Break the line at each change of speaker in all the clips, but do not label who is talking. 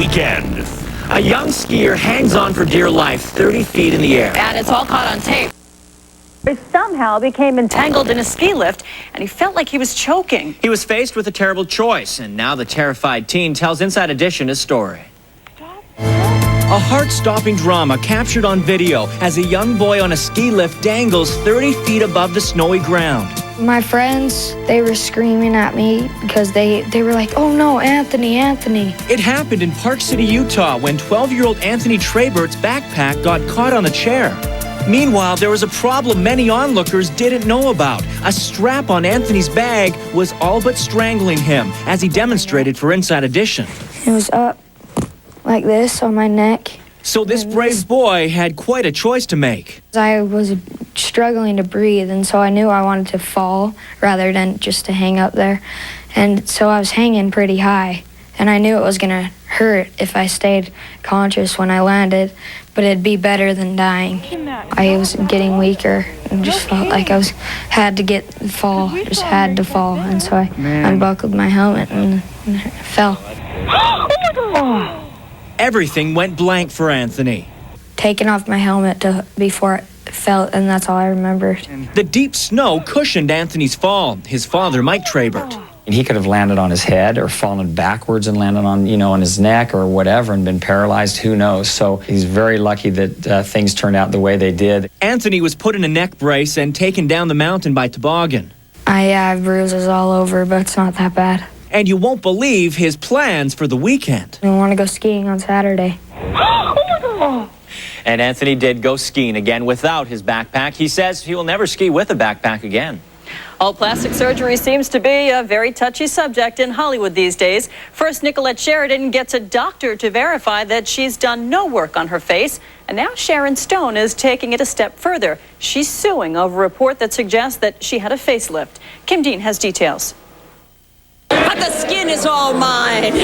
weekend. A young skier hangs on for dear life 30 feet in the air.
And it's all caught on tape. He somehow became entangled in a ski lift, and he felt like he was choking.
He was faced with a terrible choice, and now the terrified teen tells Inside Edition his story. A heart-stopping drama captured on video as a young boy on a ski lift dangles 30 feet above the snowy ground.
My friends, they were screaming at me because they were like, "Oh no, Anthony, Anthony."
It happened in Park City, Utah, when 12-year-old Anthony Trebert's backpack got caught on a chair. Meanwhile, there was a problem many onlookers didn't know about. A strap on Anthony's bag was all but strangling him, as he demonstrated for Inside Edition.
It was up like this on my neck.
So this brave boy had quite a choice to make.
I was struggling to breathe, and so I knew I wanted to fall rather than just to hang up there. And so I was hanging pretty high, and I knew it was gonna hurt if I stayed conscious when I landed, but it'd be better than dying. I was getting weaker and just felt like I had to fall, just had to fall. And so I unbuckled my helmet and fell.
Everything went blank for Anthony.
Taking off my helmet before it fell, and that's all I remembered.
The deep snow cushioned Anthony's fall. His father, Mike Trebert.
He could have landed on his head or fallen backwards and landed on, on his neck or whatever and been paralyzed, who knows. So he's very lucky that things turned out the way they did.
Anthony was put in a neck brace and taken down the mountain by toboggan.
I have bruises all over, but it's not that bad.
And you won't believe his plans for the weekend.
I want to go skiing on Saturday.
And Anthony did go skiing again without his backpack. He says he will never ski with a backpack again.
Oh, plastic surgery seems to be a very touchy subject in Hollywood these days. First, Nicolette Sheridan gets a doctor to verify that she's done no work on her face. And now Sharon Stone is taking it a step further. She's suing over a report that suggests that she had a facelift. Kim Dean has details. But the skin is all mine.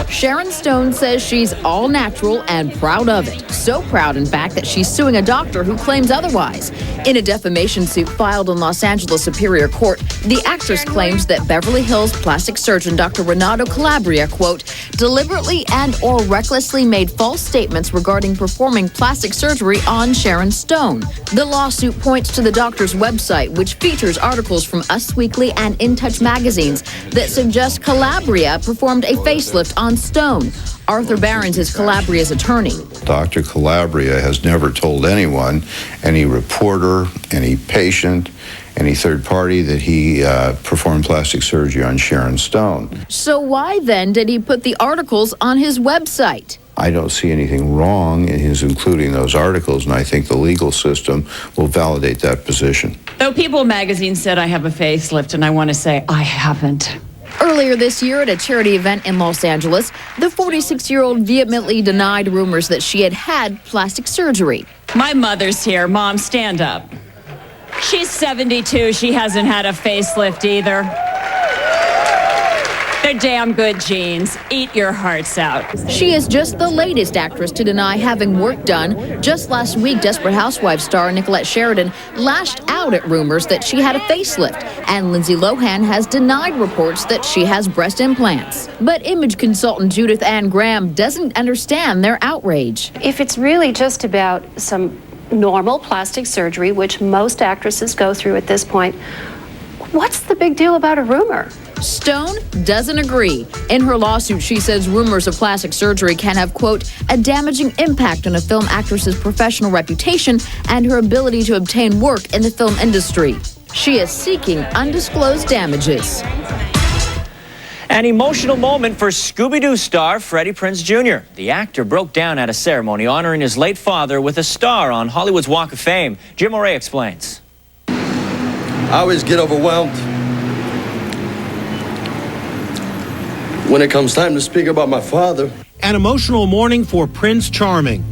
Sharon Stone says she's all natural and proud of it. So proud, in fact, that she's suing a doctor who claims otherwise. In a defamation suit filed in Los Angeles Superior Court, the actress claims that Beverly Hills plastic surgeon Dr. Renato Calabria, quote, deliberately and or recklessly made false statements regarding performing plastic surgery on Sharon Stone. The lawsuit points to the doctor's website, which features articles from Us Weekly and In Touch magazines that suggest Calabria performed a facelift on Stone. Arthur Barons is Calabria's attorney.
Dr. Calabria has never told anyone, any reporter, any patient, any third party, that he performed plastic surgery on Sharon Stone.
So why then did he put the articles on his website?
I don't see anything wrong in his including those articles, and I think the legal system will validate that position.
Though People magazine said I have a facelift, and I want to say I haven't.
Earlier this year at a charity event in Los Angeles, the 46-year-old vehemently denied rumors that she had plastic surgery.
My mother's here. Mom, stand up. She's 72. She hasn't had a facelift either. They're damn good genes. Eat your hearts out.
She is just the latest actress to deny having work done. Just last week, Desperate Housewives star Nicolette Sheridan lashed out at rumors that she had a facelift, and Lindsay Lohan has denied reports that she has breast implants. But image consultant Judith Ann Graham doesn't understand their outrage.
If it's really just about some normal plastic surgery, which most actresses go through at this point, what's the big deal about a rumor?
Stone doesn't agree. In her lawsuit, she says rumors of plastic surgery can have, quote, a damaging impact on a film actress's professional reputation and her ability to obtain work in the film industry. She is seeking undisclosed damages.
An emotional moment for Scooby-Doo star Freddie Prinze Jr. The actor broke down at a ceremony honoring his late father with a star on Hollywood's Walk of Fame. Jim O'Reilly explains.
I always get overwhelmed when it comes time to speak about my father.
An emotional morning for Prince Charming.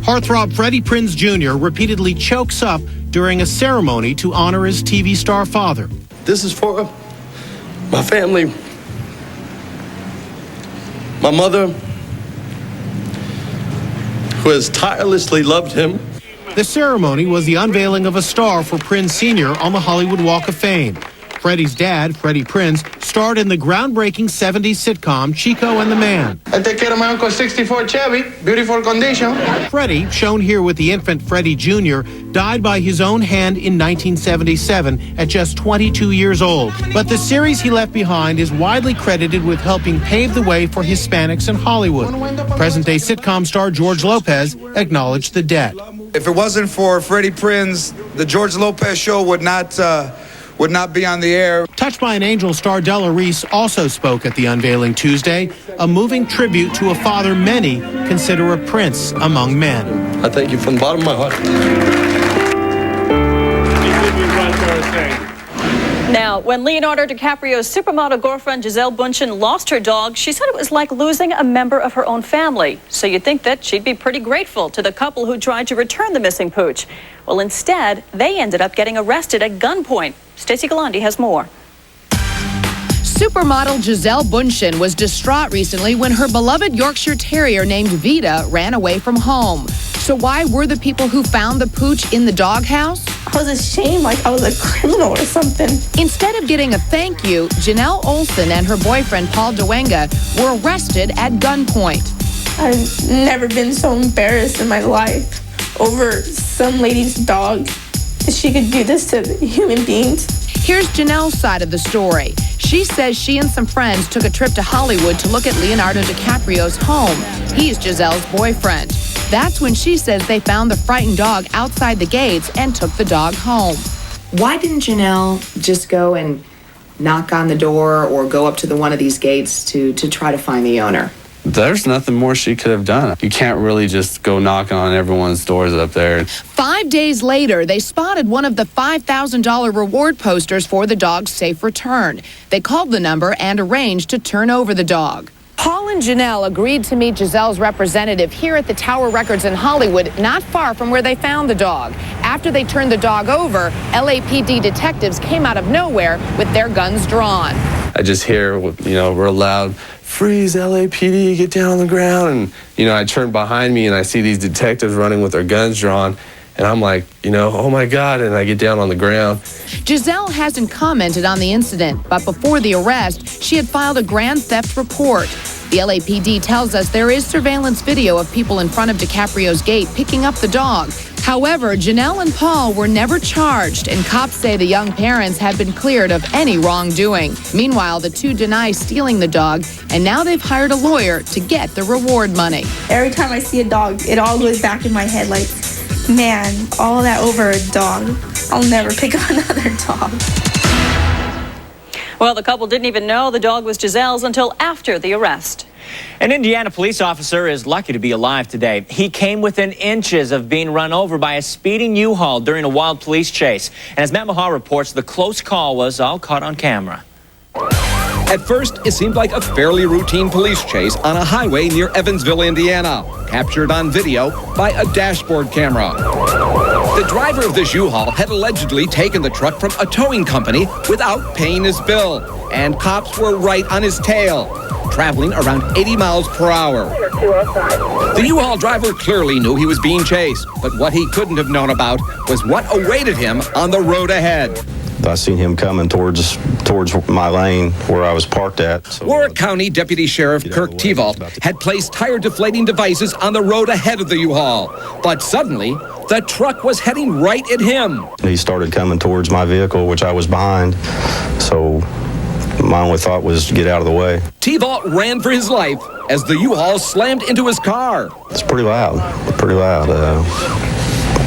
Heartthrob Freddie Prinze Jr. repeatedly chokes up during a ceremony to honor his TV star father.
This is for my family, my mother, who has tirelessly loved him.
The ceremony was the unveiling of a star for Prinze Sr. on the Hollywood Walk of Fame. Freddy's dad, Freddie Prinze, starred in the groundbreaking 70s sitcom Chico and the Man.
I take care of my uncle's 64 Chevy, beautiful condition.
Freddie, shown here with the infant Freddy Jr., died by his own hand in 1977 at just 22 years old. But the series he left behind is widely credited with helping pave the way for Hispanics in Hollywood. Present-day sitcom star George Lopez acknowledged the debt.
If it wasn't for Freddie Prinze, the George Lopez show would not be on the air.
Touched by an Angel star Della Reese also spoke at the unveiling Tuesday, a moving tribute to a father many consider a prince among men.
I thank you from the bottom of my heart.
Now, when Leonardo DiCaprio's supermodel girlfriend Gisele Bündchen lost her dog, she said it was like losing a member of her own family. So you'd think that she'd be pretty grateful to the couple who tried to return the missing pooch. Well, instead, they ended up getting arrested at gunpoint. Stacey Galandi has more.
Supermodel Gisele Bündchen was distraught recently when her beloved Yorkshire Terrier named Vita ran away from home. So why were the people who found the pooch in the doghouse?
I was ashamed, like I was a criminal or something.
Instead of getting a thank you, Janelle Olsen and her boyfriend Paul Dewenga were arrested at gunpoint.
I've never been so embarrassed in my life over some lady's dog. She could do this to human beings.
Here's Janelle's side of the story. She says she and some friends took a trip to Hollywood to look at Leonardo DiCaprio's home. He's Giselle's boyfriend. That's when she says they found the frightened dog outside the gates and took the dog home.
Why didn't Janelle just go and knock on the door or go up to one of these gates to try to find the owner?
There's nothing more she could have done. You can't really just go knocking on everyone's doors up there.
5 days later, they spotted one of the $5,000 reward posters for the dog's safe return. They called the number and arranged to turn over the dog. Paul and Janelle agreed to meet Giselle's representative here at the Tower Records in Hollywood, not far from where they found the dog. After they turned the dog over, LAPD detectives came out of nowhere with their guns drawn.
I just hear, real loud, "Freeze, LAPD, get down on the ground." And, I turn behind me and I see these detectives running with their guns drawn. And I'm like, oh my God, and I get down on the ground.
Gisele hasn't commented on the incident, but before the arrest, she had filed a grand theft report. The LAPD tells us there is surveillance video of people in front of DiCaprio's gate picking up the dog. However, Janelle and Paul were never charged, and cops say the young parents have been cleared of any wrongdoing. Meanwhile, the two deny stealing the dog, and now they've hired a lawyer to get the reward money.
Every time I see a dog, it all goes back in my head like, man, all that over a dog. I'll never pick up another dog.
Well, the couple didn't even know the dog was Giselle's until after the arrest.
An Indiana police officer is lucky to be alive today. He came within inches of being run over by a speeding U-Haul during a wild police chase. And as Matt Mahar reports, the close call was all caught on camera.
At first, it seemed like a fairly routine police chase on a highway near Evansville, Indiana, captured on video by a dashboard camera. The driver of this U-Haul had allegedly taken the truck from a towing company without paying his bill, and cops were right on his tail, traveling around 80 miles per hour. The U-Haul driver clearly knew he was being chased, but what he couldn't have known about was what awaited him on the road ahead.
I seen him coming towards my lane where I was parked at. So
Warwick County Deputy Sheriff Kirk Tevault had placed tire deflating devices on the road ahead of the U-Haul. But suddenly, the truck was heading right at him.
He started coming towards my vehicle, which I was behind. So my only thought was to get out of the way.
Tevault ran for his life as the U-Haul slammed into his car.
It's pretty loud,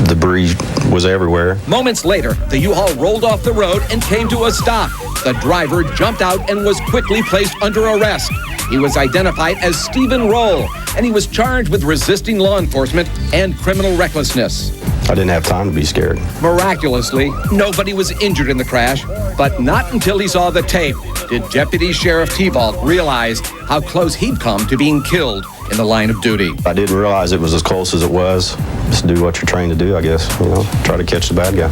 Debris was everywhere.
Moments later, the U-Haul rolled off the road and came to a stop. The driver jumped out and was quickly placed under arrest. He was identified as Stephen Roll, and he was charged with resisting law enforcement and criminal recklessness.
I didn't have time to be scared.
Miraculously, nobody was injured in the crash, but not until he saw the tape did Deputy Sheriff Tevault realize how close he'd come to being killed in the line of duty.
I didn't realize it was as close as it was. Just do what you're trained to do, I guess. Try to catch the bad guy.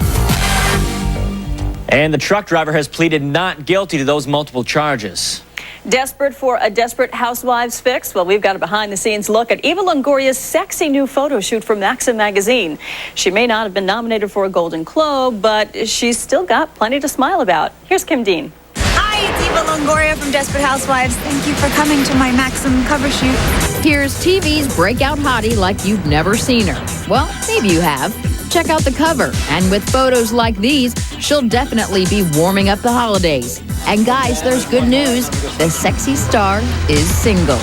And the truck driver has pleaded not guilty to those multiple charges.
Desperate for a Desperate Housewives fix? Well, we've got a behind-the-scenes look at Eva Longoria's sexy new photo shoot for Maxim magazine. She may not have been nominated for a Golden Globe, but she's still got plenty to smile about. Here's Kim Dean.
Hi, it's Eva Longoria from Desperate Housewives. Thank you for coming to my Maxim cover shoot.
Here's TV's breakout hottie like you've never seen her. Well, maybe you have. Check out the cover. And with photos like these, she'll definitely be warming up the holidays. And guys, there's good news. The sexy star is single.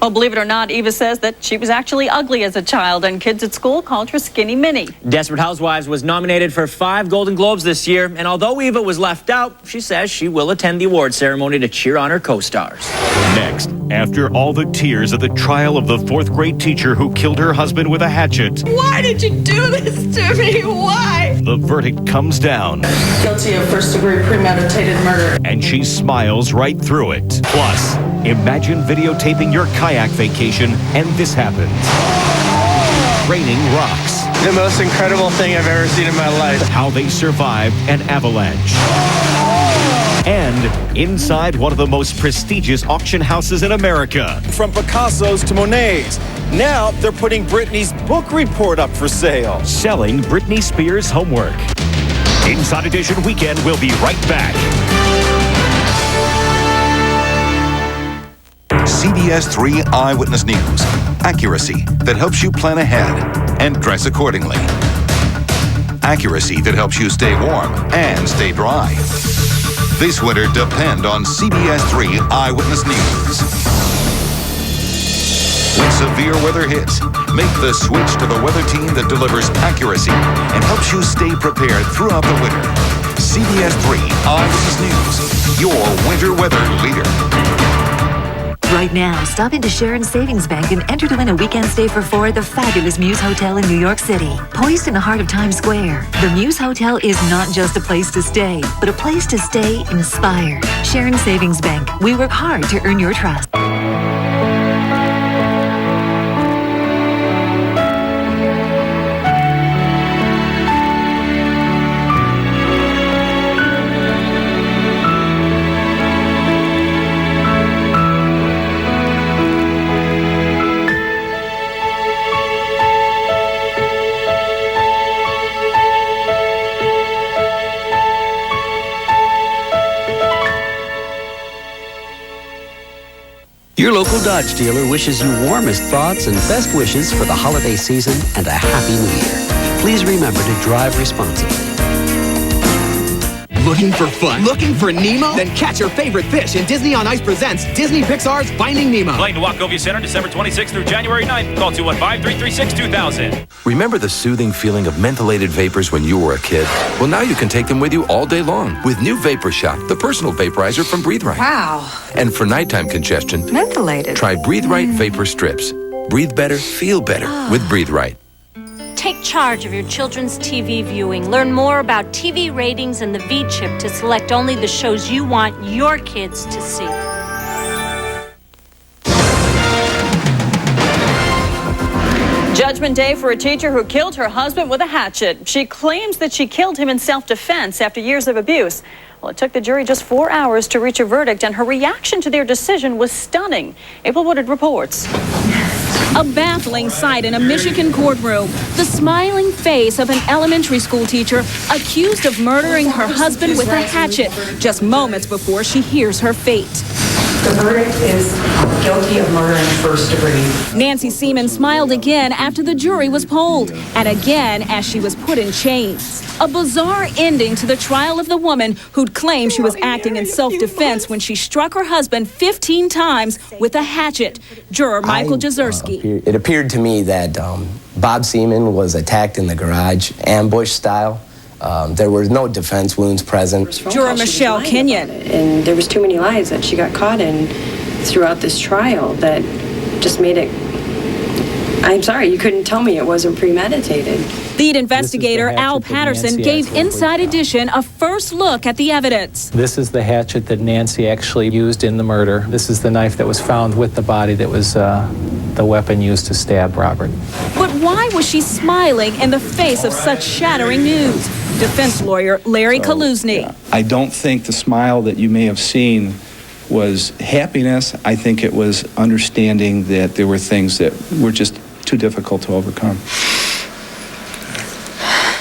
Well, believe it or not, Eva says that she was actually ugly as a child, and kids at school called her Skinny Minnie.
Desperate Housewives was nominated for 5 Golden Globes this year, and although Eva was left out, she says she will attend the award ceremony to cheer on her co-stars.
Next, after all the tears at the trial of the 4th grade teacher who killed her husband with a hatchet.
Why did you do this to me? Why?
The verdict comes down.
Guilty of first-degree premeditated murder.
And she smiles right through it. Plus, imagine videotaping your kayak vacation and this happens. Raining rocks.
The most incredible thing I've ever seen in my life.
How they survived an avalanche. And inside one of the most prestigious auction houses in America.
From Picasso's to Monet's. Now they're putting Britney's book report up for sale.
Selling Britney Spears' homework. Inside Edition Weekend will be right back.
CBS 3 Eyewitness News. Accuracy that helps you plan ahead and dress accordingly. Accuracy that helps you stay warm and stay dry. This winter, depend on CBS 3 Eyewitness News. When severe weather hits, make the switch to the weather team that delivers accuracy and helps you stay prepared throughout the winter. CBS 3 Eyewitness News, your winter weather leader.
Right now, stop into Sharon Savings Bank and enter to win a weekend stay for 4 at the fabulous Muse Hotel in New York City. Poised in the heart of Times Square, the Muse Hotel is not just a place to stay, but a place to stay inspired. Sharon Savings Bank, we work hard to earn your trust.
Your local Dodge dealer wishes you warmest thoughts and best wishes for the holiday season and a Happy New Year. Please remember to drive responsibly.
Looking for fun? Looking for Nemo? Then catch your favorite fish in Disney on Ice presents Disney Pixar's Finding Nemo.
Playing to Wachovia Center December 26th through January 9th. Call 215-336-2000.
Remember the soothing feeling of mentholated vapors when you were a kid? Well, now you can take them with you all day long with new Vapor Shot, the personal vaporizer from Breathe Right.
Wow.
And for nighttime congestion,
Mentholated.
try Breathe Right Vapor Strips. Breathe better, feel better with Breathe Right.
Take charge of your children's TV viewing. Learn more about TV ratings and the V-chip to select only the shows you want your kids to see.
Judgment Day for a teacher who killed her husband with a hatchet. She claims that she killed him in self-defense after years of abuse. Well, it took the jury just 4 hours to reach a verdict, and her reaction to their decision was stunning. April Woodard reports.
A baffling sight in a Michigan courtroom. The smiling face of an elementary school teacher accused of murdering her husband with a hatchet just moments before she hears her fate.
The verdict is guilty of murder in first degree.
Nancy Seaman smiled again after the jury was polled, and again as she was put in chains. A bizarre ending to the trial of the woman who'd claimed she was acting in self-defense when she struck her husband 15 times with a hatchet. Juror Michael Jazerski.
It appeared to me that Bob Seaman was attacked in the garage, ambush style. There were no defense wounds present.
Juror Michelle Kenyon.
And there was too many lies that she got caught in throughout this trial that just made it... I'm sorry, you couldn't tell me it wasn't premeditated.
Lead investigator Al Patterson gave Inside Edition a first look at the evidence.
This is the hatchet that Nancy actually used in the murder. This is the knife that was found with the body that was the weapon used to stab Robert.
But why was she smiling in the face of such shattering news? Defense lawyer Larry Kaluzny.
I don't think the smile that you may have seen
was happiness. I think it was understanding that there were things that were just too difficult to overcome.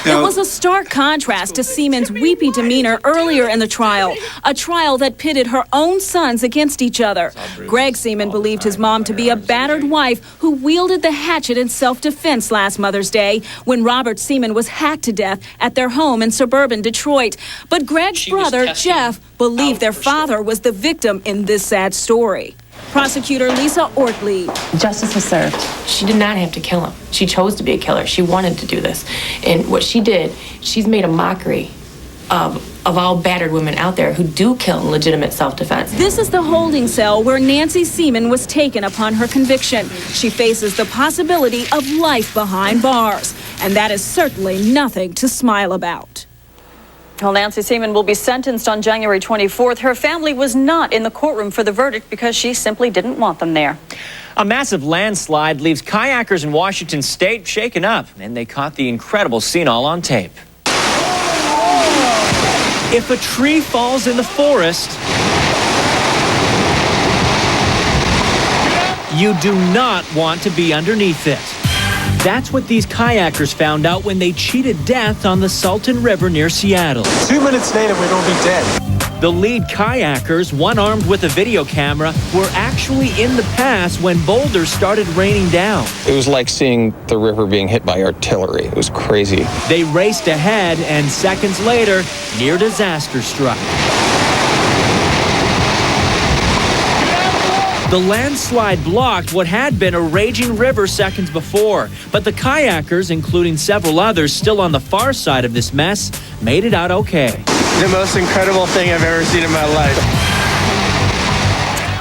It was a stark contrast to Seaman's weepy demeanor earlier in the trial, a trial that pitted her own sons against each other. Greg Seaman believed his mom to be a battered wife who wielded the hatchet in self-defense last Mother's Day when Robert Seaman was hacked to death at their home in suburban Detroit. But Greg's brother, Jeff, believed their father was the victim in this sad story. Prosecutor Lisa Ortley.
Justice was served. She did not have to kill him. She chose to be a killer. She wanted to do this. And what she did, she's made a mockery of all battered women out there who do kill in legitimate self-defense.
This is the holding cell where Nancy Seaman was taken upon her conviction. She faces the possibility of life behind bars. And that is certainly nothing to smile about.
Well, Nancy Seaman will be sentenced on January 24th. Her family was not in the courtroom for the verdict because she simply didn't want them there.
A massive landslide leaves kayakers in Washington state shaken up, and they caught the incredible scene all on tape. If a tree falls in the forest, you do not want to be underneath it. That's what these kayakers found out when they cheated death on the Salton River near Seattle.
2 minutes later, we're gonna be dead.
The lead kayakers, one armed with a video camera, were actually in the pass when boulders started raining down.
It was like seeing the river being hit by artillery. It was crazy.
They raced ahead, and seconds later, near disaster struck. The landslide blocked what had been a raging river seconds before, but the kayakers, including several others still on the far side of this mess, made it out okay.
The most incredible thing I've ever seen in my life.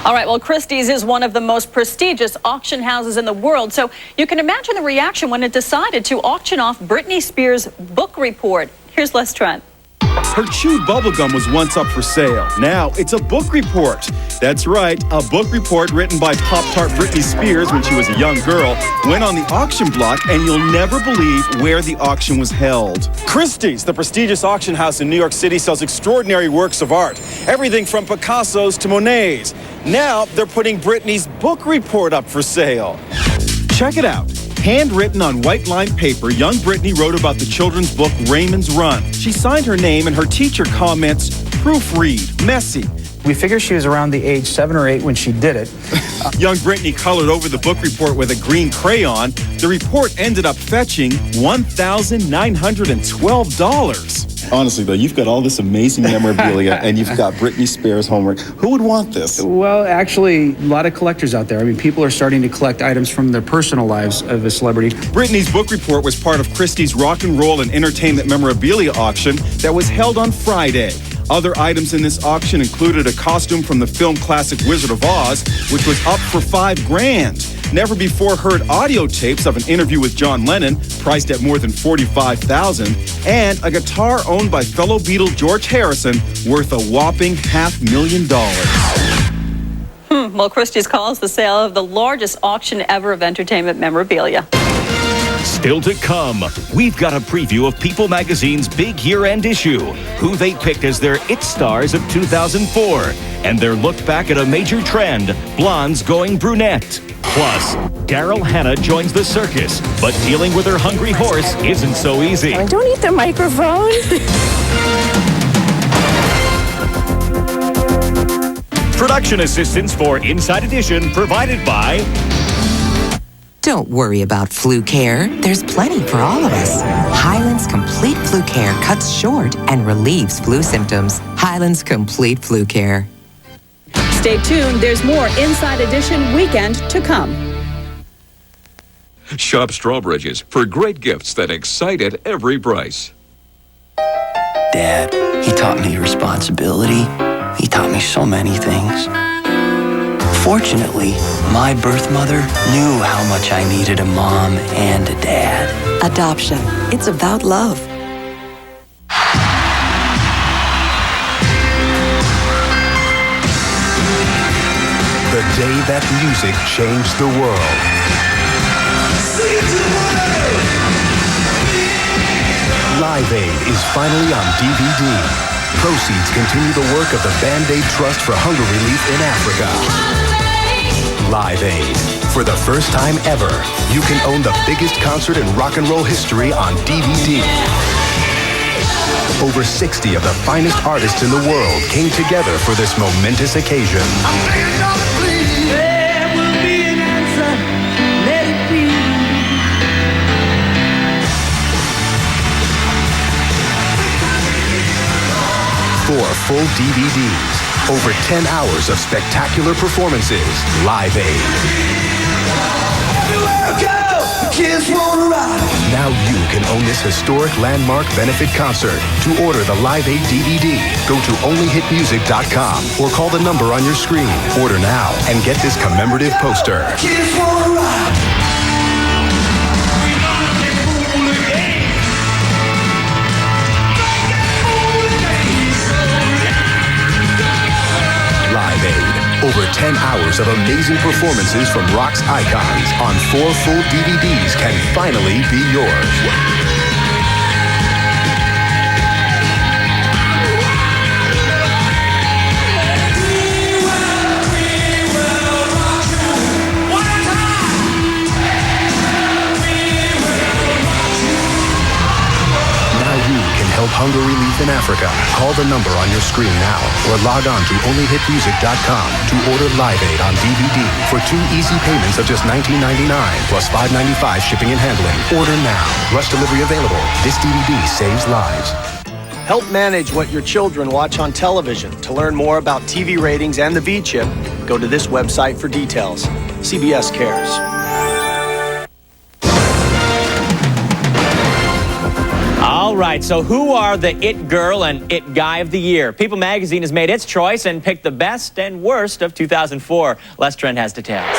All right, well, Christie's is one of the most prestigious auction houses in the world, so you can imagine the reaction when it decided to auction off Britney Spears' book report. Here's Les Trent.
Her chewed bubblegum was once up for sale. Now it's a book report. That's right, a book report written by Pop-Tart Britney Spears when she was a young girl went on the auction block, and you'll never believe where the auction was held. Christie's, the prestigious auction house in New York City, sells extraordinary works of art. Everything from Picasso's to Monet's. Now they're putting Britney's book report up for sale. Check it out. Handwritten on white-lined paper, young Britney wrote about the children's book Raymond's Run. She signed her name, and her teacher comments, proofread, messy.
We figure she was around the age 7 or 8 when she did it.
Young Britney colored over the book report with a green crayon. The report ended up fetching $1,912. Honestly, though, you've got all this amazing memorabilia, and you've got Britney Spears homework. Who would want this?
Well, actually, a lot of collectors out there. I mean, people are starting to collect items from their personal lives of a celebrity.
Britney's book report was part of Christie's rock and roll and entertainment memorabilia auction that was held on Friday. Other items in this auction included a costume from the film classic Wizard of Oz, which was up for $5,000. Never before heard audio tapes of an interview with John Lennon, priced at more than $45,000, and a guitar owned by fellow Beatle George Harrison, worth a whopping $500,000.
Well, Christie's calls the sale of the largest auction ever of entertainment memorabilia.
Still to come, we've got a preview of People Magazine's big year-end issue, who they picked as their It Stars of 2004, and their look back at a major trend, blondes going brunette. Plus, Daryl Hannah joins the circus, but dealing with her hungry horse isn't so easy.
Don't eat the microphone.
Production assistance for Inside Edition provided by...
Don't worry about flu care. There's plenty for all of us. Highland's Complete Flu Care cuts short and relieves flu symptoms. Highland's Complete Flu Care.
Stay tuned. There's more Inside Edition weekend to come.
Shop Strawbridge's for great gifts that excite at every price.
Dad, he taught me responsibility. He taught me so many things. Fortunately, my birth mother knew how much I needed a mom and a dad.
Adoption. It's about love.
The day that music changed the world. Live Aid is finally on DVD. proceeds continue the work of the Band-Aid Trust for Hunger Relief in Africa. Live Aid. For the first time ever, you can own the biggest concert in rock and roll history on DVD. Over 60 of the finest artists in the world came together for this momentous occasion. Four full DVDs, over 10 hours of spectacular performances. Live Aid. Now you can own this historic landmark benefit concert. To order the Live Aid DVD, go to onlyhitmusic.com or call the number on your screen. Order now and get this commemorative poster. Live Aid. Over 10 hours of amazing performances from rock's icons on 4 full DVDs can finally be yours. Help hunger relief in Africa. Call the number on your screen now or log on to onlyhitmusic.com to order Live Aid on DVD for 2 easy payments of just $19.99 plus $5.95 shipping and handling. Order now. Rush delivery available. This DVD saves lives.
Help manage what your children watch on television. To learn more about TV ratings and the V-chip, go to this website for details. CBS cares.
All right, so who are the It Girl and It Guy of the Year? People magazine has made its choice and picked the best and worst of 2004. Les Trent has details.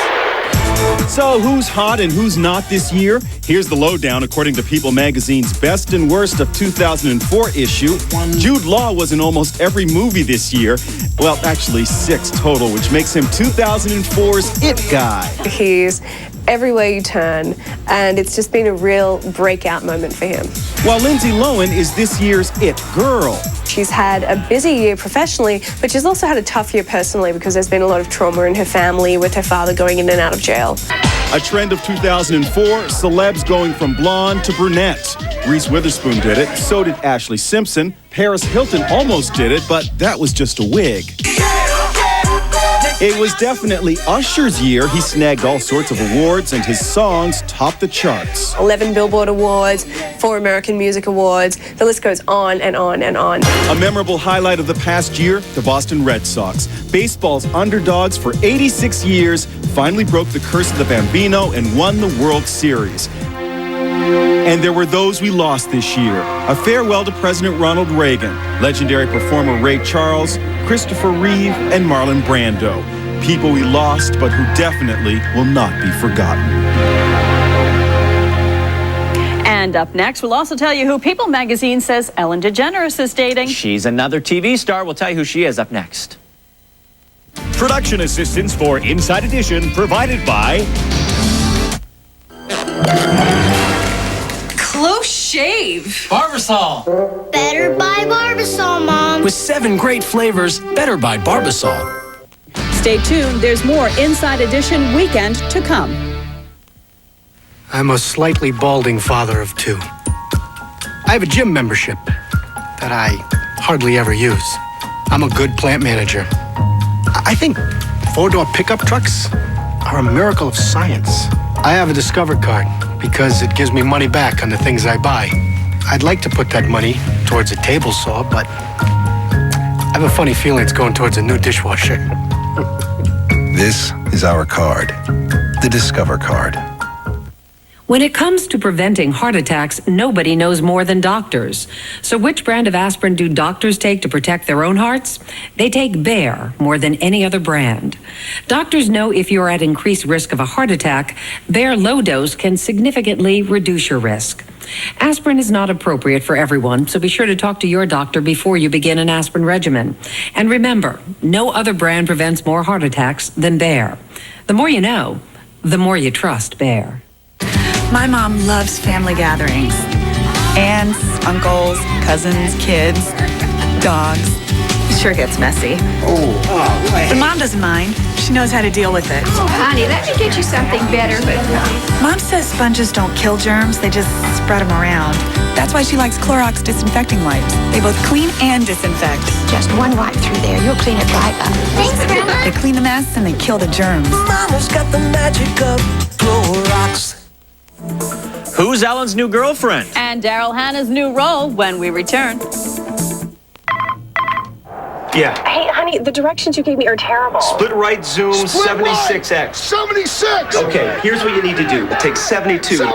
So who's hot and who's not this year? Here's the lowdown according to People magazine's best and worst of 2004 issue. Jude Law was in almost every movie this year. Well, actually 6 total, which makes him 2004's It Guy.
He's everywhere you turn, and it's just been a real breakout moment for him.
While Lindsay Lohan is this year's It Girl.
She's had a busy year professionally, but she's also had a tough year personally because there's been a lot of trauma in her family with her father going in and out of jail.
A trend of 2004, celebs going from blonde to brunette. Reese Witherspoon did it, so did Ashley Simpson. Paris Hilton almost did it, but that was just a wig. It was definitely Usher's year. He snagged all sorts of awards, and his songs topped the charts.
11 Billboard Awards, 4 American Music Awards. The list goes on and on and on.
A memorable highlight of the past year, the Boston Red Sox. Baseball's underdogs for 86 years finally broke the curse of the Bambino and won the World Series. And there were those we lost this year. A farewell to President Ronald Reagan, legendary performer Ray Charles, Christopher Reeve, and Marlon Brando. People we lost, but who definitely will not be forgotten.
And up next, we'll also tell you who People magazine says Ellen DeGeneres is dating.
She's another TV star. We'll tell you who she is up next.
Production assistance for Inside Edition provided by...
Close shave.
Barbasol.
Better buy Barbasol, Mom.
With 7 great flavors, better buy Barbasol.
Stay tuned. There's more Inside Edition weekend to come.
I'm a slightly balding father of 2. I have a gym membership that I hardly ever use. I'm a good plant manager. I think 4-door pickup trucks are a miracle of science. I have a Discover card because it gives me money back on the things I buy. I'd like to put that money towards a table saw, but I have a funny feeling it's going towards a new dishwasher.
This is our card, the Discover card.
When it comes to preventing heart attacks, nobody knows more than doctors. So which brand of aspirin do doctors take to protect their own hearts? They take Bayer more than any other brand. Doctors know if you're at increased risk of a heart attack, Bayer low dose can significantly reduce your risk. Aspirin is not appropriate for everyone, so be sure to talk to your doctor before you begin an aspirin regimen. And remember, no other brand prevents more heart attacks than Bayer. The more you know, the more you trust Bayer.
My mom loves family gatherings. Aunts, uncles, cousins, kids.
Dogs. It sure gets messy. But Mom doesn't mind. She knows how to deal with it.
Oh, honey, let me get you something better.
Mom says sponges don't kill germs, they just spread them around. That's why she likes Clorox disinfecting wipes. They both clean and disinfect.
Just one wipe through there, you'll clean it right up. Thanks, Grandma.
They clean the mess and they kill the germs.
Mama's got the magic of Clorox.
Who's Ellen's new girlfriend?
And Daryl Hannah's new role when we return.
Yeah.
Hey, honey, the directions you gave me are terrible.
Split right zoom,
Split
76x.
76!
Okay, here's what you need to do. It takes 72. There's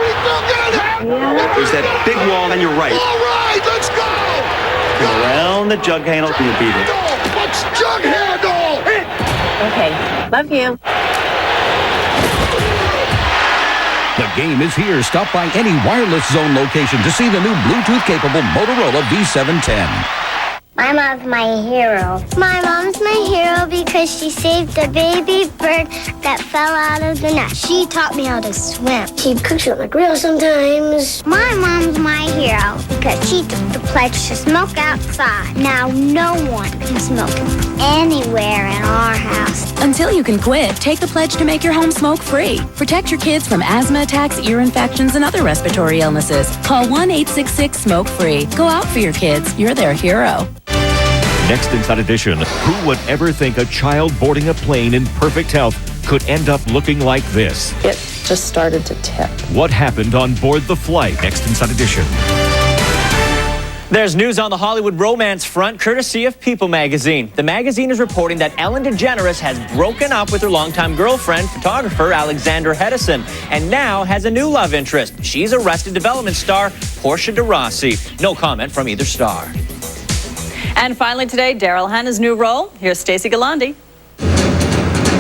that big wall on your right.
All right, let's go!
Come around the jug handle and you'll beat it.
What's jug handle?
Okay, love you.
The game is here. Stop by any wireless zone location to see the new Bluetooth-capable Motorola V710.
My mom's my hero. My mom's my hero because she saved the baby bird that fell out of the nest. She taught me how to swim. She cooks on the grill sometimes. My mom's my hero because she took the pledge to smoke outside. Now no one can smoke anywhere in our house.
Until you can quit, take the pledge to make your home smoke-free. Protect your kids from asthma attacks, ear infections, and other respiratory illnesses. Call 1-866-SMOKE-FREE. Go out for your kids. You're their hero.
Next Inside Edition, who would ever think a child boarding a plane in perfect health could end up looking like this?
It just started to tip.
What happened on board the flight? Next Inside Edition.
There's news on the Hollywood romance front, courtesy of People magazine. The magazine is reporting that Ellen DeGeneres has broken up with her longtime girlfriend, photographer Alexander Hedison, and now has a new love interest. She's Arrested Development star Portia de Rossi. No comment from either star.
And finally today, Daryl Hannah's new role. Here's Stacey Galandi.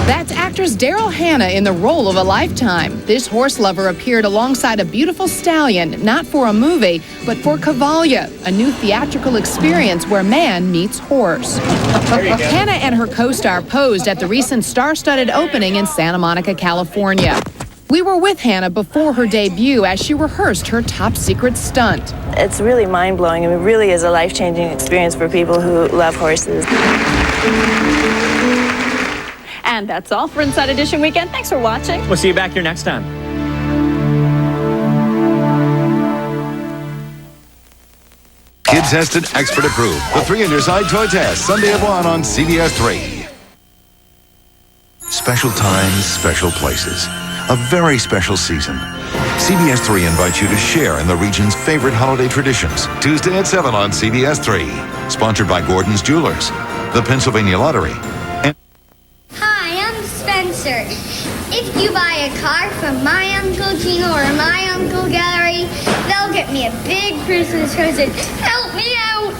That's actress Daryl Hannah in the role of a lifetime. This horse lover appeared alongside a beautiful stallion, not for a movie, but for Cavalia, a new theatrical experience where man meets horse. Hannah and her co-star posed at the recent star-studded opening in Santa Monica, California. We were with Hannah before her debut as she rehearsed her top-secret stunt.
It's really mind-blowing. I mean, it really is a life-changing experience for people who love horses.
And that's all for Inside Edition Weekend. Thanks for watching.
We'll see you back here next time.
Kid tested, expert approved. The 3 on Your Side toy test, Sunday at 1 on CBS 3.
Special times, special places. A very special season. CBS 3 invites you to share in the region's favorite holiday traditions. Tuesday at 7 on CBS 3. Sponsored by Gordon's Jewelers, the Pennsylvania Lottery, and...
Hi, I'm Spencer. If you buy a car from my Uncle Gino or my Uncle Gary, they'll get me a big Christmas present. Help me out,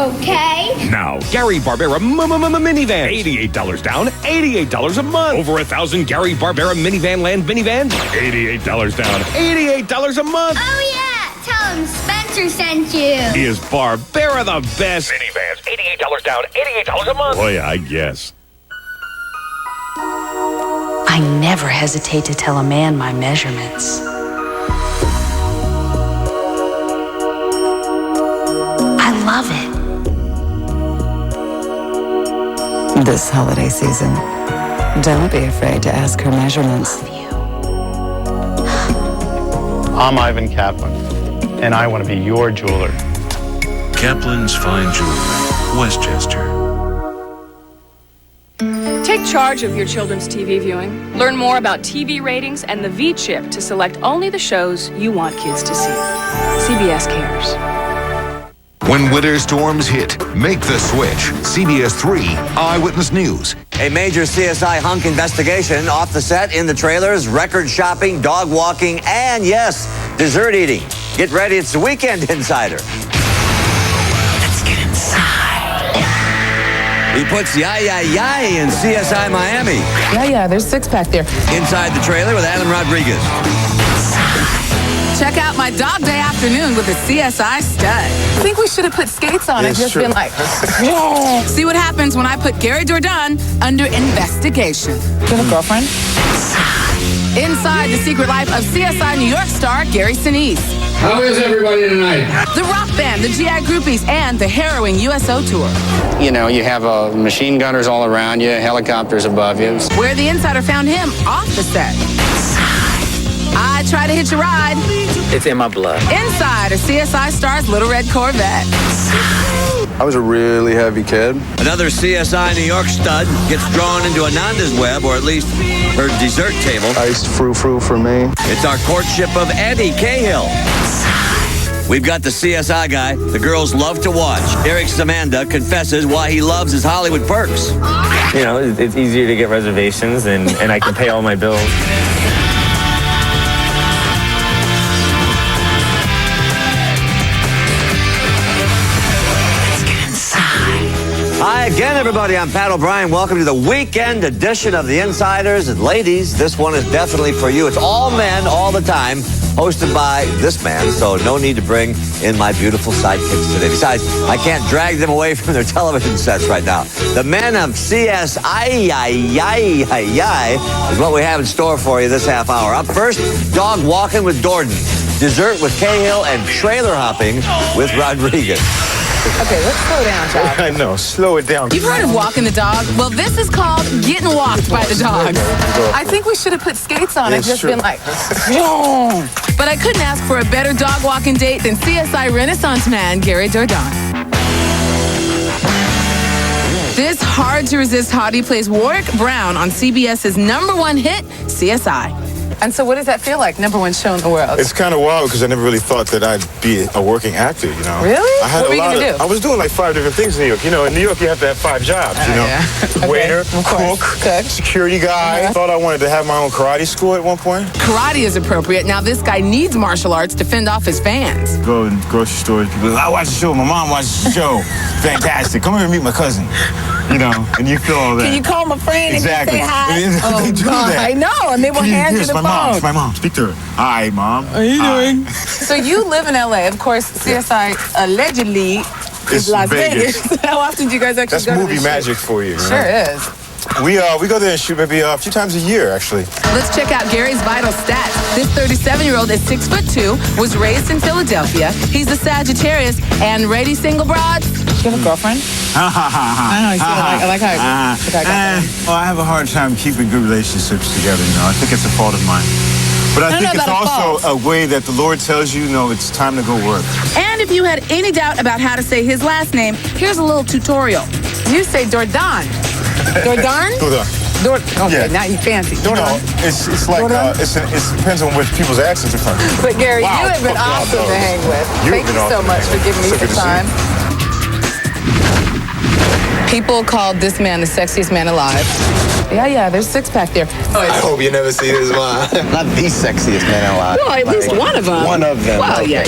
okay?
Now, Gary Barbera minivan. $88 down, $88 a month. Over 1,000 Gary Barbera minivan land minivans. $88 down, $88 a month.
Oh, yeah. Tell him Spencer sent you.
Is Barbera the best? Minivans, $88 down, $88 a month. Boy, I guess.
I never hesitate to tell a man my measurements. I love it.
This holiday season, don't be afraid to ask her measurements.
I'm Ivan Kaplan, and I want to be your jeweler.
Kaplan's Fine Jewelry, Westchester.
Take charge of your children's TV viewing. Learn more about TV ratings and the V-chip to select only the shows you want kids to see. CBS cares.
When winter storms hit, make the switch. CBS 3 Eyewitness News.
A major CSI hunk investigation off the set, in the trailers, record shopping, dog walking, and yes, dessert eating. Get ready, it's the Weekend Insider.
Let's get inside.
He puts yay in CSI Miami.
Yeah, there's six-pack there.
Inside the trailer with Alan Rodriguez.
Check out my dog day afternoon with a CSI stud. I think we should have put skates on and just been like, yeah. See what happens when I put Gary Dourdan under investigation. Do you have a girlfriend? Inside the secret life of CSI New York star Gary Sinise.
How is everybody tonight?
The rock band, the GI Groupies, and the harrowing USO tour.
You know, you have machine gunners all around you, helicopters above you.
Where the Insider found him off the set. I Try to Hitch a Ride.
It's in my blood.
Inside a CSI star's little red Corvette.
I was a really heavy kid.
Another CSI New York stud gets drawn into Ananda's web, or at least her dessert table.
Iced frou-frou for me.
It's our courtship of Eddie Cahill. We've got the CSI guy the girls love to watch. Eric's Amanda confesses why he loves his Hollywood perks.
You know, it's easier to get reservations, and I can pay all my bills.
Hi again, everybody. I'm Pat O'Brien. Welcome to the weekend edition of The Insiders. And ladies, this one is definitely for you. It's all men all the time, hosted by this man, so no need to bring in my beautiful sidekicks today. Besides, I can't drag them away from their television sets right now. The men of CSI is what we have in store for you this half hour. Up first, dog walking with Jordan, dessert with Cahill, and trailer hopping with Rodriguez.
Okay, let's slow down, Chuck.
I know, slow it down.
You've heard of walking the dog? Well, this is called getting walked by the dog. I think we should have put skates on and just been like, Whoa. But I couldn't ask for a better dog walking date than CSI Renaissance man Gary Dourdan. This hard-to-resist hottie plays Warwick Brown on CBS's #1 hit, CSI. And so what does that feel like, #1 show in the world?
It's kind of wild because I never really thought that I'd be a working actor, you know.
Really?
What were you going to do? I was doing like 5 different things in New York. You know, in New York you have to have 5 jobs, you know.
Yeah.
Waiter,
Okay.
cook, security guy. Thought I wanted to have my own karate school at one point.
Karate is appropriate. Now this guy needs martial arts to fend off his fans.
Go in grocery stores, people go, I watch the show, my mom watches the show. Fantastic. Come here and meet my cousin. You know, and you feel all that.
Can you call my friend
Exactly.
and say hi?
They do that.
I know, and they will hand you the phone.
It's my mom. Speak to her. Hi, Mom. How are you doing?
So you live in LA. Of course, CSI allegedly is Las Vegas. How often do you guys actually
That's
go to
movie
the
magic for you.
Sure is.
We go there and shoot maybe a few times a year, actually.
Let's check out Gary's vital stats. This 37-year-old is 6'2", was raised in Philadelphia. He's a Sagittarius and ready single broads. Do you have a girlfriend? I know. I like how.
Well, I have a hard time keeping good relationships together. You know, I think it's a fault of mine. But I think it's also a way that the Lord tells you, no, it's time to go work.
And if you had any doubt about how to say his last name, here's a little tutorial. You say Dourdan. Dourdan?
Dourdan.
Okay, now you fancy.
No, it's like it depends on where people's accents are from.
But Gary, you have been awesome to hang with. Thank you so much for giving me some time. People called this man the sexiest man alive. Yeah, there's a six-pack there.
I hope you never see this one. Not the sexiest man alive.
Well, at least one of them.
One of them.
Well, yeah.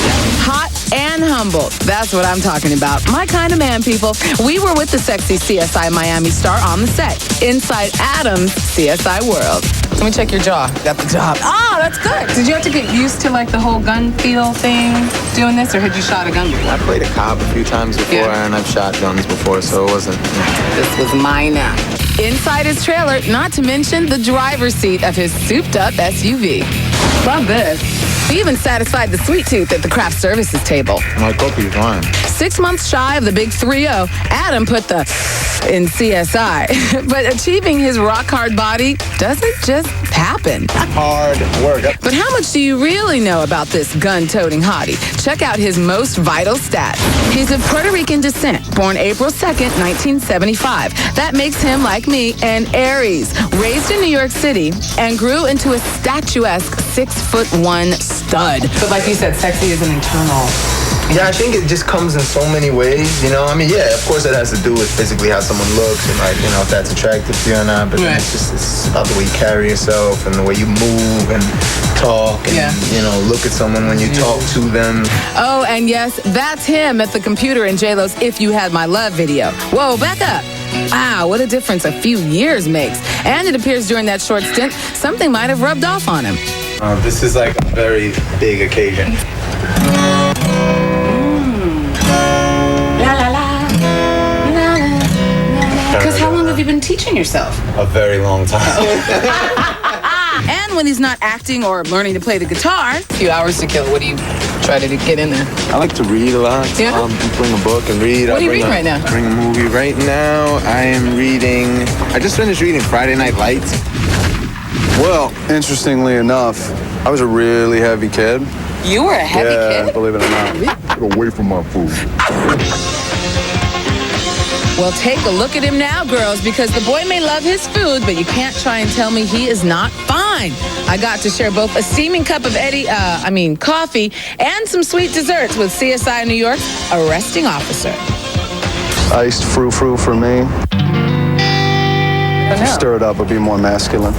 Hot and humble. That's what I'm talking about. My kind of man, people. We were with the sexy CSI Miami star on the set, inside Adam's CSI world. Let me check your jaw. Got the job. Oh, that's good. Did you have to get used to like the whole gun feel thing doing this, or had you shot a gun before?
I played a cop a few times before, and I've shot guns before, so it wasn't.
This was minor. Inside his trailer, not to mention the driver's seat of his souped-up SUV. Love this. He even satisfied the sweet tooth at the craft services table.
My puppy's fine.
6 months shy of the big 3-0, Adam put the in CSI. But achieving his rock-hard body doesn't just happen.
Hard work.
But how much do you really know about this gun-toting hottie? Check out his most vital stats. He's of Puerto Rican descent, born April 2nd, 1975. That makes him, like me, an Aries. Raised in New York City and grew into a statuesque 6'1" stud. But like you said, sexy is an internal.
Yeah, I think it just comes in so many ways, you know? I mean, yeah, of course it has to do with physically how someone looks and, like, you know, if that's attractive to you or not, but then it's about the way you carry yourself and the way you move and talk and, you know, look at someone when you talk to them.
Oh, and yes, that's him at the computer in J-Lo's If You Had My Love video. Whoa, back up. Wow, what a difference a few years makes. And it appears during that short stint, something might have rubbed off on him.
This is like a very big occasion.
Because how long have you been teaching yourself?
A very long time.
And when he's not acting or learning to play the guitar, a few hours to kill. What do you try to get in there?
I like to read a lot.
Yeah?
Bring a book and read.
What are you reading right now?
Bring a movie. Right now, I just finished reading Friday Night Lights.
Well, interestingly enough, I was a really heavy kid.
You were a heavy kid?
Believe it or not. Get away from my food.
Well, take a look at him now, girls, because the boy may love his food, but you can't try and tell me he is not fine. I got to share both a steaming cup of coffee and some sweet desserts with CSI New York's arresting officer.
Iced frou-frou for me. Stir it up, but be more masculine.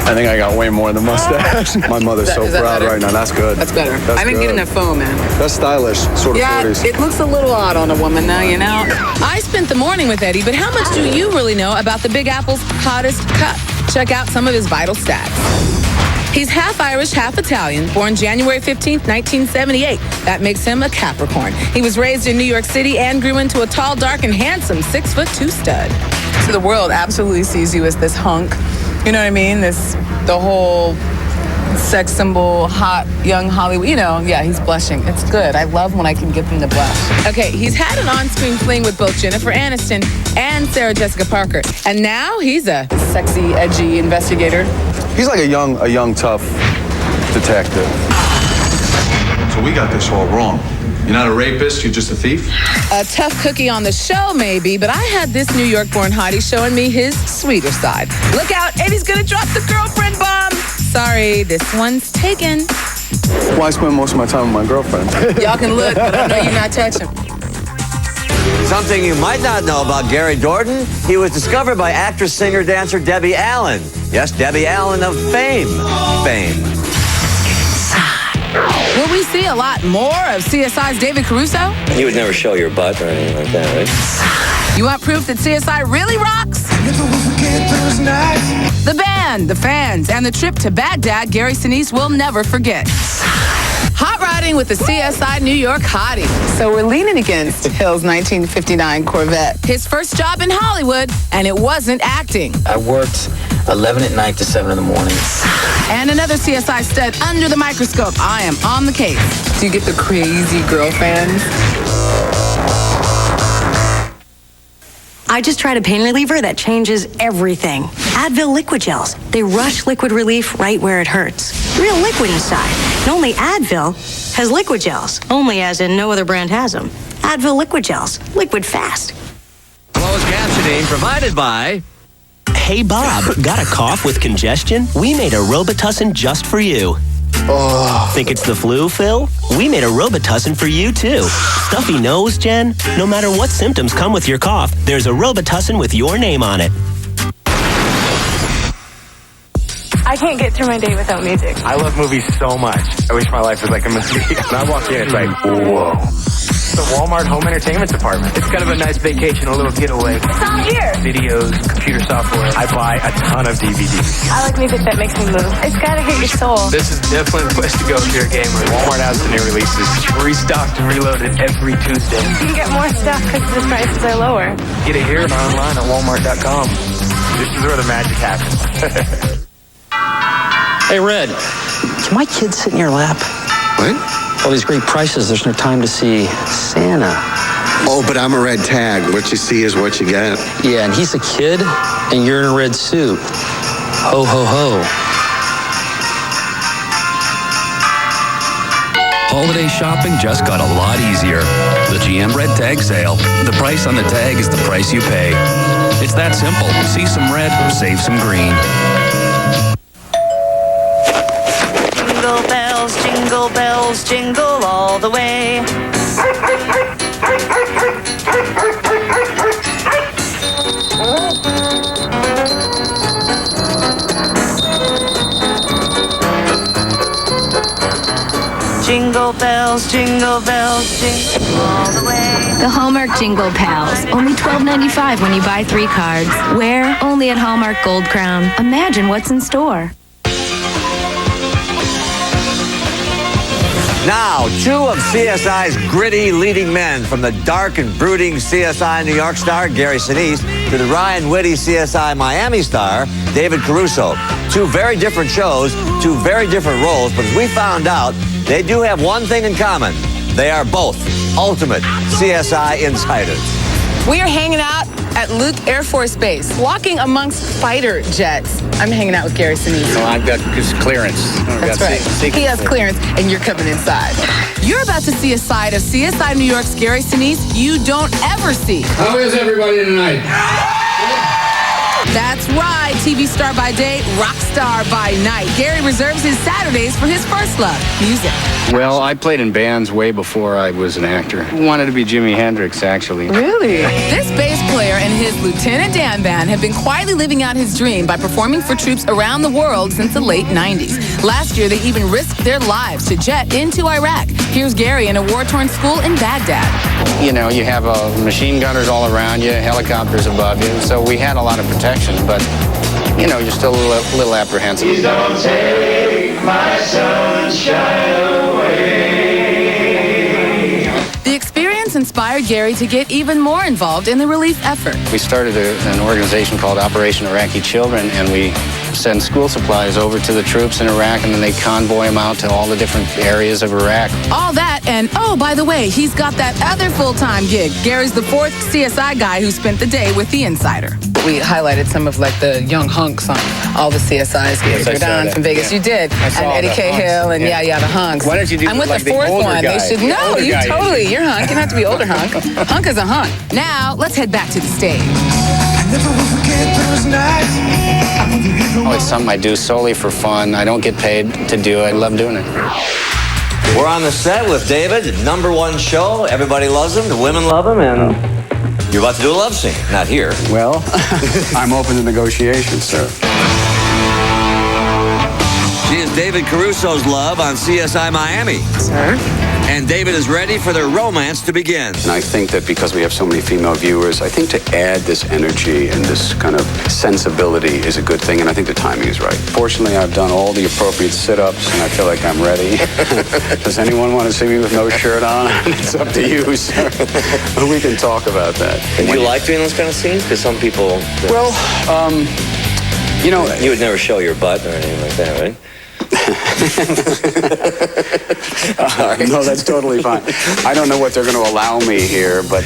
I think I got way more than mustache. My mother's so proud right now. That's good.
That's better. I didn't get enough foam, man.
That's stylish, sort of 40s.
It looks a little odd on a woman now, you know. I spent the morning with Eddie, but how much do you really know about the Big Apple's hottest cut? Check out some of his vital stats. He's half Irish, half Italian, born January 15th, 1978. That makes him a Capricorn. He was raised in New York City and grew into a tall, dark, and handsome 6'2" stud. So the world absolutely sees you as this hunk. You know what I mean? The whole sex symbol, hot, young Hollywood. You know, yeah, he's blushing. It's good. I love when I can get them to blush. Okay, he's had an on-screen fling with both Jennifer Aniston and Sarah Jessica Parker. And now he's a sexy, edgy investigator.
He's like a young, tough detective.
So we got this all wrong. You're not a rapist, you're just a thief?
A tough cookie on the show, maybe, but I had this New York-born hottie showing me his sweeter side. Look out, Eddie's gonna drop the girlfriend bomb. Sorry, this one's taken.
Well, I spend most of my time with my girlfriend.
Y'all can look, but I know you're not touching.
Something you might not know about Gary Dorton, he was discovered by actress, singer, dancer Debbie Allen. Yes, Debbie Allen of Fame.
Will we see a lot more of CSI's David Caruso?
You would never show your butt or anything like that, right?
You want proof that CSI really rocks? The band, the fans, and the trip to Baghdad Gary Sinise will never forget. Hot riding with the CSI New York hottie. So we're leaning against Hill's 1959 Corvette. His first job in Hollywood, and it wasn't acting.
I worked 11 at night to 7 in the morning.
And another CSI stud under the microscope. I am on the case. Do you get the crazy girl fans?
I just tried a pain reliever that changes everything. Advil liquid gels. They rush liquid relief right where it hurts. Real liquid inside. And only Advil has liquid gels. Only as in no other brand has them. Advil liquid gels. Liquid fast.
Closed captioning provided by...
Hey, Bob, got a cough with congestion? We made a Robitussin just for you.
Oh.
Think it's the flu, Phil? We made a Robitussin for you, too. Stuffy nose, Jen? No matter what symptoms come with your cough, there's a Robitussin with your name on it.
I can't get through my day without music.
I love movies so much. I wish my life was like a movie. When I walk in, it's like, whoa. The Walmart home entertainment department. It's kind of a nice vacation, a little getaway.
It's all here.
Videos, computer software. I buy a ton of DVDs.
I like music that makes me move. It's gotta hit your soul.
This is definitely the place to go if you're a gamer. Walmart has the new releases. Restocked and reloaded every Tuesday.
You can get more stuff because the prices are lower.
Get it here and online at walmart.com. This is where the magic happens.
Hey, Red, can my kid sit in your lap?
What?
All these great prices, there's no time to see Santa.
Oh, but I'm a red tag. What you see is what you get.
Yeah, and he's a kid, and you're in a red suit. Ho, ho, ho.
Holiday shopping just got a lot easier. The GM Red Tag Sale. The price on the tag is the price you pay. It's that simple. See some red, save some green.
Jingle bells, jingle all the way. Jingle bells, jingle all the way.
The Hallmark Jingle Pals. Only $12.95 when you buy 3 cards. Where? Only at Hallmark Gold Crown. Imagine what's in store.
Now, 2 of CSI's gritty leading men, from the dark and brooding CSI New York star Gary Sinise to the Ryan Whitty CSI Miami star, David Caruso. Two very different shows, two very different roles, but as we found out, they do have one thing in common. They are both ultimate CSI insiders.
We are hanging out at Luke Air Force Base, walking amongst fighter jets. I'm hanging out with Gary Sinise.
No, I've got clearance.
That's right. He has clearance, and you're coming inside. You're about to see a side of CSI New York's Gary Sinise you don't ever see.
How is everybody tonight?
That's right. TV star by day, rock star by night. Gary reserves his Saturdays for his first love, music.
Well, I played in bands way before I was an actor. I wanted to be Jimi Hendrix, actually.
Really? This bass player and his Lieutenant Dan band have been quietly living out his dream by performing for troops around the world since the late 90s. Last year, they even risked their lives to jet into Iraq. Here's Gary in a war-torn school in Baghdad.
You know, you have machine gunners all around you, helicopters above you, so we had a lot of protection, but, you know, you're still a little apprehensive. Please don't take my sunshine away.
The experience inspired Gary to get even more involved in the relief effort.
We started an organization called Operation Iraqi Children, and we send school supplies over to the troops in Iraq, and then they convoy them out to all the different areas of Iraq.
All that, and oh, by the way, he's got that other full-time gig. Gary's the fourth CSI guy who spent the day with the Insider. We highlighted some of like the young hunks on all the CSIs.
Yes,
You're down from Vegas. You did. And Eddie Cahill and yeah, the hunks.
Why don't you do
I'm with
like
the fourth
older
one.
Guy.
They should know. You totally. You're hunk. You don't have to be older hunk. Hunk is a hunk. Now let's head back to the stage.
Oh, it's something I do solely for fun. I don't get paid to do it. I love doing it.
We're on the set with David, #1 show. Everybody loves him. The women love him, and you're about to do a love scene. Not here.
Well, I'm open to negotiations, sir.
She is David Caruso's love on CSI Miami.
Sir?
And David is ready for their romance to begin.
And I think that because we have so many female viewers, I think to add this energy and this kind of sensibility is a good thing, and I think the timing is right. Fortunately, I've done all the appropriate sit-ups, and I feel like I'm ready. Does anyone want to see me with no shirt on? It's up to you, sir. We can talk about that.
And do you like doing those kind of scenes? Because some people...
Well, you know...
You would never show your butt or anything like that, right?
No, that's totally fine. I don't know what they're going to allow me here, but,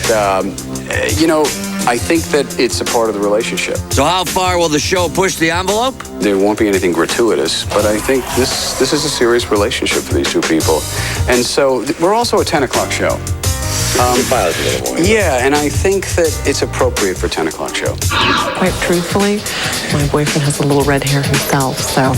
you know, I think that it's a part of the relationship.
So how far will the show push the envelope?
There won't be anything gratuitous, but I think this is a serious relationship for these two people. And so we're also a 10 o'clock show. Yeah, and I think that it's appropriate for a 10 o'clock show.
Quite truthfully, my boyfriend has a little red hair himself, so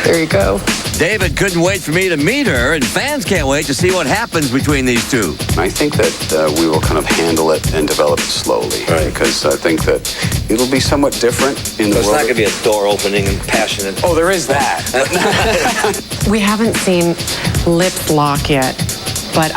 there you go.
David couldn't wait for me to meet her, and fans can't wait to see what happens between these two.
I think that we will kind of handle it and develop it slowly, right? Because I think that it'll be somewhat different in the world.
It's not going to be a door opening and passionate.
Oh, there is that.
We haven't seen lips lock yet, but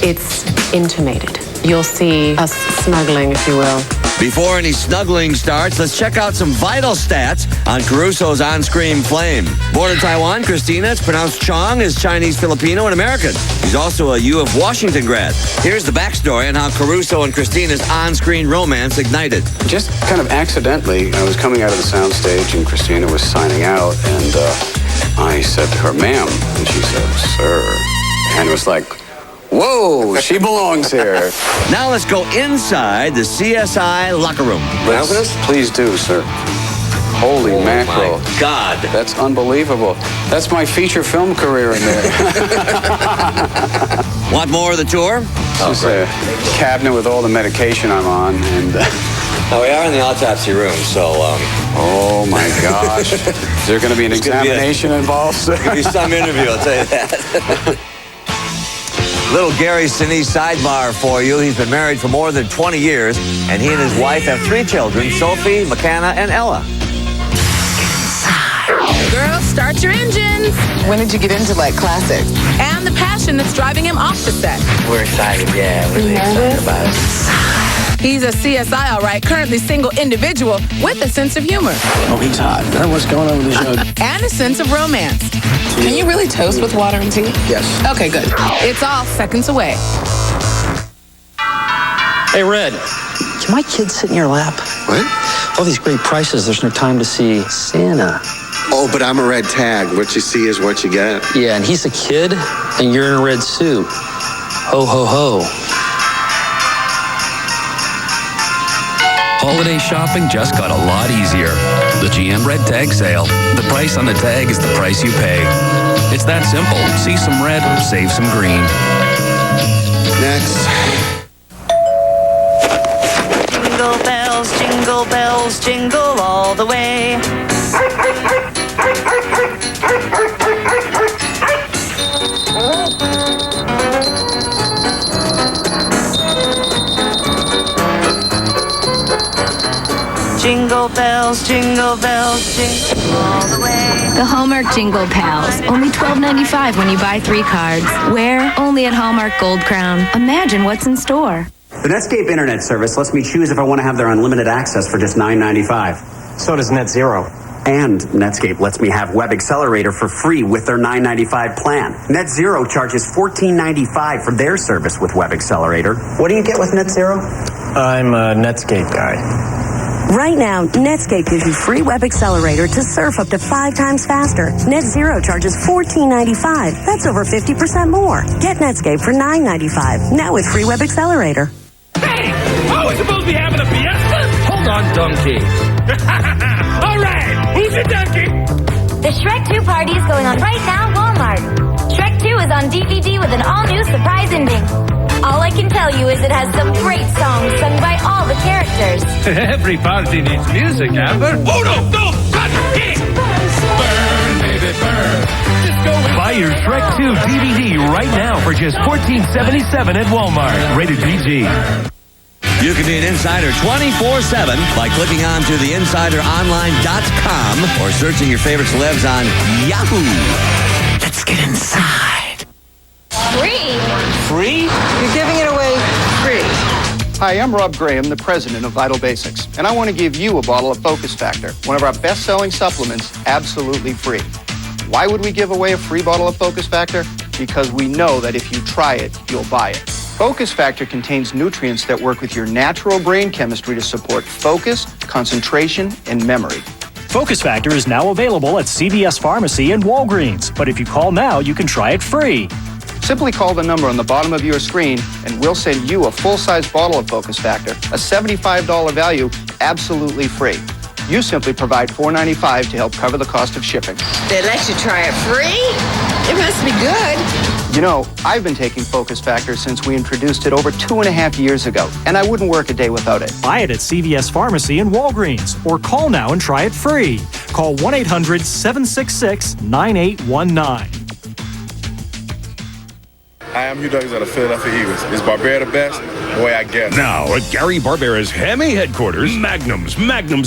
it's intimated. You'll see us snuggling, if you will.
Before any snuggling starts, let's check out some vital stats on Caruso's on-screen flame. Born in Taiwan, Christina, it's pronounced Chong, is Chinese, Filipino, and American. He's also a U of Washington grad. Here's the backstory on how Caruso and Christina's on-screen romance ignited.
Just kind of accidentally, I was coming out of the soundstage and Christina was signing out, and I said to her, "Ma'am," and she said, "Sir," and it was like, whoa, she belongs here.
Now let's go inside the CSI locker room.
Please do, sir. Holy mackerel.
My God.
That's unbelievable. That's my feature film career in there.
Want more of the tour?
This is a cabinet with all the medication I'm on. And
now, we are in the autopsy room, so...
Oh, my gosh. Is there going to be an examination involved, sir?
There's going to be some interview, I'll tell you that. Little Gary Sinise sidebar for you. He's been married for more than 20 years, and he and his wife have 3 children, Sophie, McKenna, and Ella.
Girls, start your engines. When did you get into, like, classics? And the passion that's driving him off the set.
We're excited, yeah. We're really excited about it.
He's a CSI, all right, currently single individual with a sense of humor.
Oh, he's hot. What's going on with the show?
And a sense of romance. Can you really toast with water and tea?
Yes.
Okay, good. It's all seconds away.
Hey, Red, can my kid sit in your lap?
What?
All these great prices, there's no time to see Santa.
Oh, but I'm a red tag. What you see is what you get.
Yeah, and he's a kid, and you're in a red suit. Ho, ho, ho.
Holiday shopping just got a lot easier. The GM Red Tag Sale. The price on the tag is the price you pay. It's that simple. See some red, save some green.
Next.
Jingle bells, jingle all the way. Jingle bells, jingle all the way.
The Hallmark Jingle Pals. Only $12.95 when you buy 3 cards. Where? Only at Hallmark Gold Crown. Imagine what's in store.
The Netscape Internet service lets me choose if I want to have their unlimited access for just $9.95.
So does NetZero.
And Netscape lets me have Web Accelerator for free with their $9.95 plan. NetZero charges $14.95 for their service with Web Accelerator. What do you get with NetZero?
I'm a Netscape guy.
Right now, Netscape gives you free Web Accelerator to surf up to 5 times faster. NetZero charges $14.95. That's over 50% more. Get Netscape for $9.95. Now with free Web Accelerator.
Hey! Are we supposed to be having a fiesta? Hold on, donkey. All right, who's your donkey?
The Shrek 2 party is going on right now at Walmart. Shrek 2 is on DVD with an all-new surprise ending. All I can tell you is it has some great songs sung by all the characters.
Every party needs music, Amber. Oh, no, cut! Burn, baby, burn. Just go and buy your Shrek 2 DVD right now for just $14.77 at Walmart. Rated PG.
You can be an insider 24/7 by clicking on to theinsideronline.com or searching your favorite celebs on Yahoo. Let's get inside.
Free?
Free?
You're giving it away free. Hi, I'm Rob Graham, the president of Vital Basics, and I want to give you a bottle of Focus Factor, one of our best-selling supplements, absolutely free. Why would we give away a free bottle of Focus Factor? Because we know that if you try it, you'll buy it. Focus Factor contains nutrients that work with your natural brain chemistry to support focus, concentration, and memory.
Focus Factor is now available at CVS Pharmacy and Walgreens, but if you call now, you can try it free.
Simply call the number on the bottom of your screen, and we'll send you a full-size bottle of Focus Factor, a $75 value, absolutely free. You simply provide $4.95 to help cover the cost of shipping.
They let you try it free? It must be good.
You know, I've been taking Focus Factor since we introduced it over 2.5 years ago, and I wouldn't work a day without it.
Buy it at CVS Pharmacy and Walgreens, or call now and try it free. Call 1-800-766-9819.
Hi, I'm Hugh Douglas of the Philadelphia Eagles. Is Barbera the best? Boy, I guess.
Now, at Gary Barbera's Hemi headquarters, Magnums,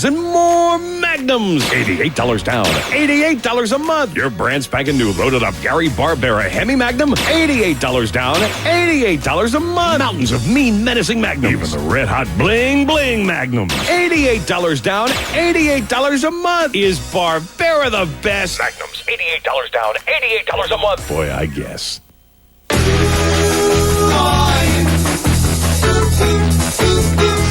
and more Magnums. $88 down, $88 a month. Your brand spanking new loaded up Gary Barbera Hemi Magnum, $88 down, $88 a month. Mountains of mean, menacing Magnums. Even the red hot bling Magnum. $88 down, $88 a month. Is Barbera the best? Magnums, $88 down, $88 a month. Boy, I guess.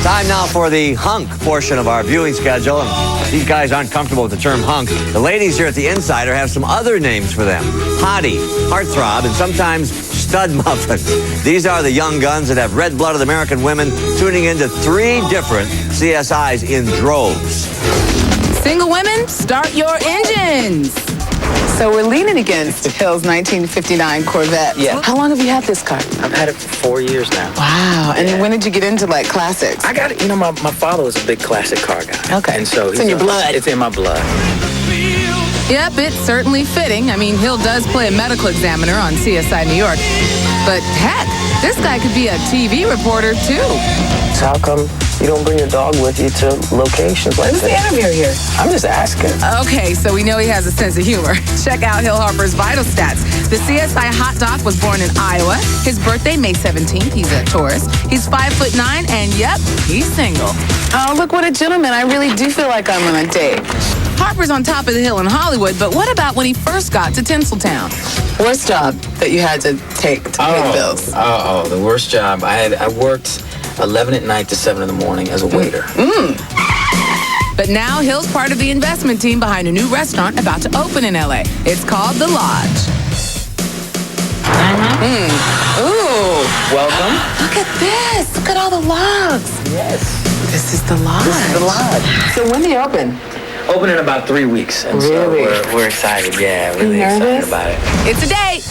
Time now for the hunk portion of our viewing schedule. And these guys aren't comfortable with the term hunk. The ladies here at the Insider have some other names for them. Hottie, heartthrob, and sometimes stud muffin. These are the young guns that have red-blooded American women tuning into 3 different CSIs in droves.
Single women, start your engines. So we're leaning against Hill's 1959 Corvette.
Yeah.
How long have you had this car?
I've had it for 4 years now.
Wow. And when did you get into, like, classics?
I got it. You know, my father was a big classic car guy.
Okay.
And so
it's in your blood.
It's in my blood.
Yep, it's certainly fitting. I mean, Hill does play a medical examiner on CSI New York. But heck, this guy could be a TV reporter, too.
So how come you don't bring your dog with you to locations like
Who's the interviewer here?
I'm just asking.
Okay, so we know he has a sense of humor. Check out Hill Harper's vital stats. The CSI Hot Dog was born in Iowa. His birthday, May 17th. He's a Taurus. He's 5'9", and yep, he's single. Oh, look what a gentleman. I really do feel like I'm on a date. Harper's on top of the hill in Hollywood, but what about when he first got to Tinseltown? Worst job that you had to take to pay bills?
The worst job. I worked
11 at night to 7 in the morning as a waiter.
But now Hill's part of the investment team behind a new restaurant about to open in LA. It's called The Lodge. Ooh.
Welcome.
Look at this. Look at all the logs.
Yes.
This is The Lodge.
This is The Lodge.
So when do you open?
Open in about 3 weeks. And
Really?
So we're excited. Yeah, really excited about it.
It's a date.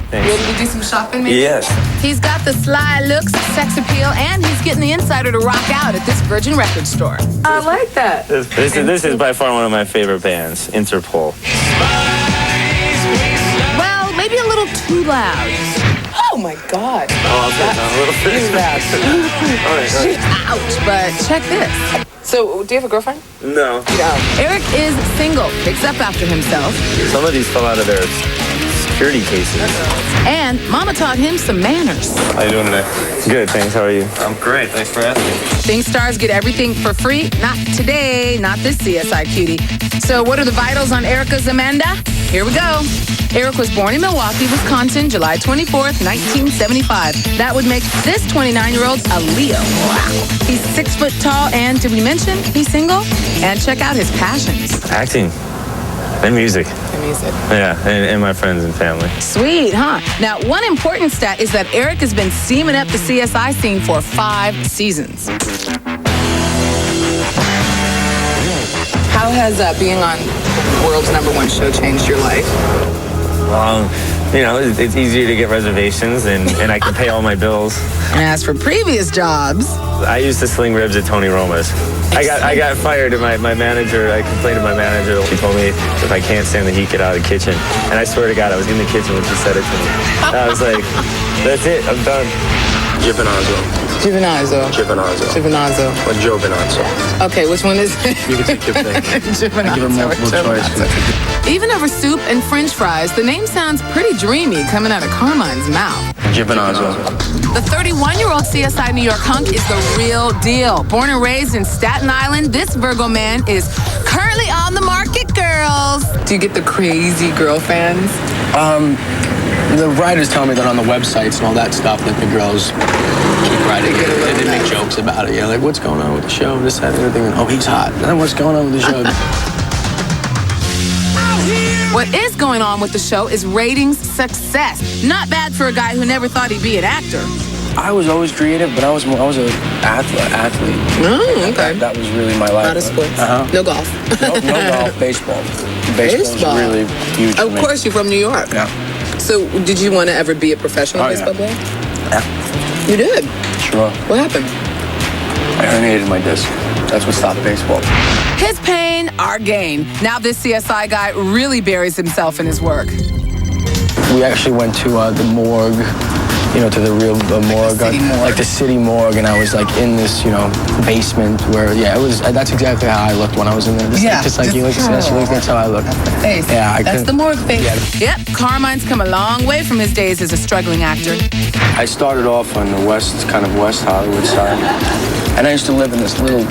Thanks.
Ready to do some shopping, maybe?
Yes.
He's got the sly looks, sex appeal, and he's getting the insider to rock out at this Virgin record store. I like that.
This is by far one of my favorite bands, Interpol.
Well, maybe a little too loud. Oh my God.
Oh, okay, a little bit. All right.
Ouch, but check this. So, do you have a girlfriend?
No.
Eric is single, picks up after himself.
Some of these fell out of their security cases.
And Mama taught him some manners.
How you doing today? Good, thanks. How are you? I'm great. Thanks for asking.
Think stars get everything for free? Not today, not this CSI cutie. So what are the vitals on Erica's Amanda? Here we go. Eric was born in Milwaukee, Wisconsin, July 24th, 1975. That would make this 29-year-old a Leo. Wow. He's 6 foot tall, and did we mention he's single? And check out his passions.
Acting and music. Yeah, and my friends and family.
Sweet, huh? Now, one important stat is that Eric has been steaming up the CSI scene for 5 seasons. How has being on the world's #1 show changed your life?
You know, it's easier to get reservations, and I can pay all my bills.
And as for previous jobs,
I used to sling ribs at Tony Roma's. I got fired, and my manager, I complained to my manager. She told me if I can't stand the heat, get out of the kitchen. And I swear to God, I was in the kitchen when she said it to me. I was like, that's it, I'm done.
Juvenazzo.
Or Jovenazzo.
Okay, which one is it?
You can take your pick.
Juvenazzo.
Give him multiple choice.
Even over soup and French fries, the name sounds pretty dreamy coming out of Carmine's mouth.
Juvenazzo.
The 31-year-old CSI New York hunk is the real deal. Born and raised in Staten Island, this Virgo man is currently on the market, girls. Do you get the crazy girl fans?
The writers tell me that on the websites and all that stuff that the girls keep writing it. They make jokes about it. Yeah, like, what's going on with the show? This, that, and everything. And, oh, he's hot. And then what's going on with the show?
What is going on with the show is ratings success. Not bad for a guy who never thought he'd be an actor.
I was always creative, but I was an athlete.
Oh, okay.
That was really my life.
A lot of sports.
No
golf.
no golf, baseball. Baseball's really huge for me.
Of course, you're from New York.
Yeah.
So, did you want to ever be a professional baseball player?
Yeah.
You did?
Sure.
What happened?
I herniated my disc. That's what stopped baseball.
His pain, our gain. Now this CSI guy really buries himself in his work.
We actually went to the morgue, to the real morgue, like the city morgue, and I was like in this, basement where, it was. That's exactly how I looked when I was in there. Just like you look, that's how I look.
Face.
Yeah,
that's the morgue face.
Yeah.
Yep, Carmine's come a long way from his days as a struggling actor.
I started off on the West Hollywood side, and I used to live in this little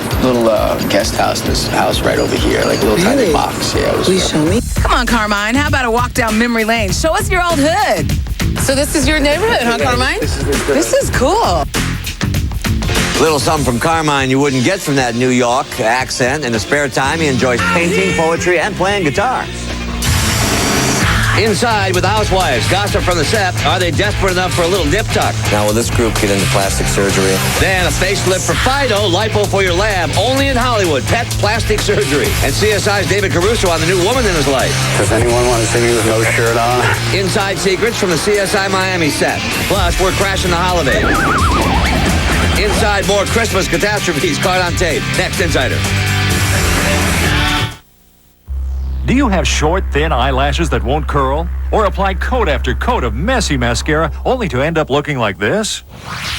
guest house, this house right over here, like a little tiny box. Yeah, it was.
Please show me. Come on, Carmine. How about a walk down memory lane? Show us your old hood. So this is your neighborhood, huh, Carmine? This is cool.
Little something from Carmine you wouldn't get from that New York accent. In the spare time, he enjoys painting, poetry, and playing guitar. Inside with the housewives, gossip from the set. Are they desperate enough for a little nip tuck? Now will this group get into plastic surgery? Then a facelift for Fido, lipo for your lab. Only in Hollywood, pet plastic surgery. And CSI's David Caruso on the new woman in his life.
Does anyone want to see me with no shirt on?
Inside secrets from the CSI Miami set. Plus, we're crashing the holiday. Inside more Christmas catastrophes caught on tape. Next Insider.
Do you have short, thin eyelashes that won't curl? Or apply coat after coat of messy mascara only to end up looking like this?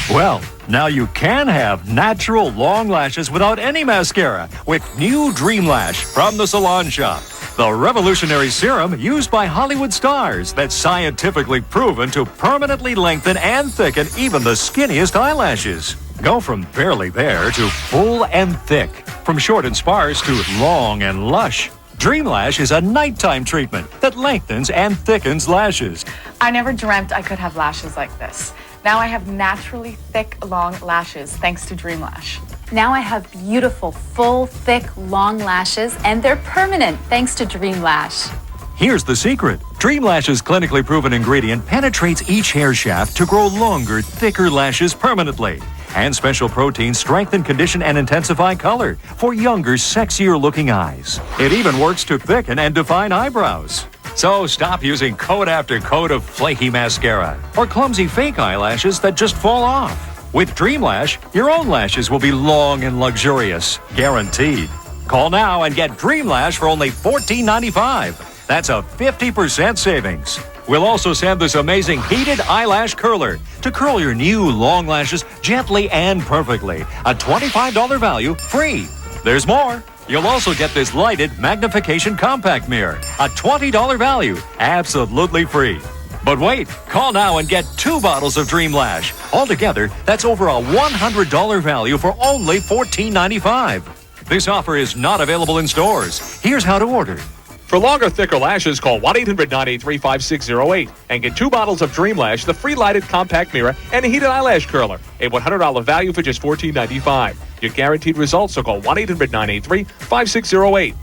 Well, now you can have natural long lashes without any mascara with new Dream Lash from the Salon Shop. The revolutionary serum used by Hollywood stars that's scientifically proven to permanently lengthen and thicken even the skinniest eyelashes. Go from barely there to full and thick, from short and sparse to long and lush. Dream Lash is a nighttime treatment that lengthens and thickens lashes.
I never dreamt I could have lashes like this. Now I have naturally thick, long lashes thanks to Dream Lash.
Now I have beautiful, full, thick, long lashes, and they're permanent thanks to Dream Lash.
Here's the secret. Dream Lash's clinically proven ingredient penetrates each hair shaft to grow longer, thicker lashes permanently. And special proteins strengthen, condition, and intensify color for younger, sexier-looking eyes. It even works to thicken and define eyebrows. So stop using coat after coat of flaky mascara or clumsy fake eyelashes that just fall off. With Dream Lash, your own lashes will be long and luxurious, guaranteed. Call now and get Dream Lash for only $14.95. That's a 50% savings. We'll also send this amazing heated eyelash curler to curl your new long lashes gently and perfectly. A $25 value free. There's more. You'll also get this lighted magnification compact mirror. A $20 value, absolutely free. But wait, call now and get 2 bottles of Dream Lash. Altogether, that's over a $100 value for only $14.95. This offer is not available in stores. Here's how to order.
For longer, thicker lashes, call 1-800-983-5608 and get 2 bottles of Dream Lash, the free lighted compact mirror, and a heated eyelash curler. A $100 value for just $14.95. Your guaranteed results, so call 1-800-983-5608.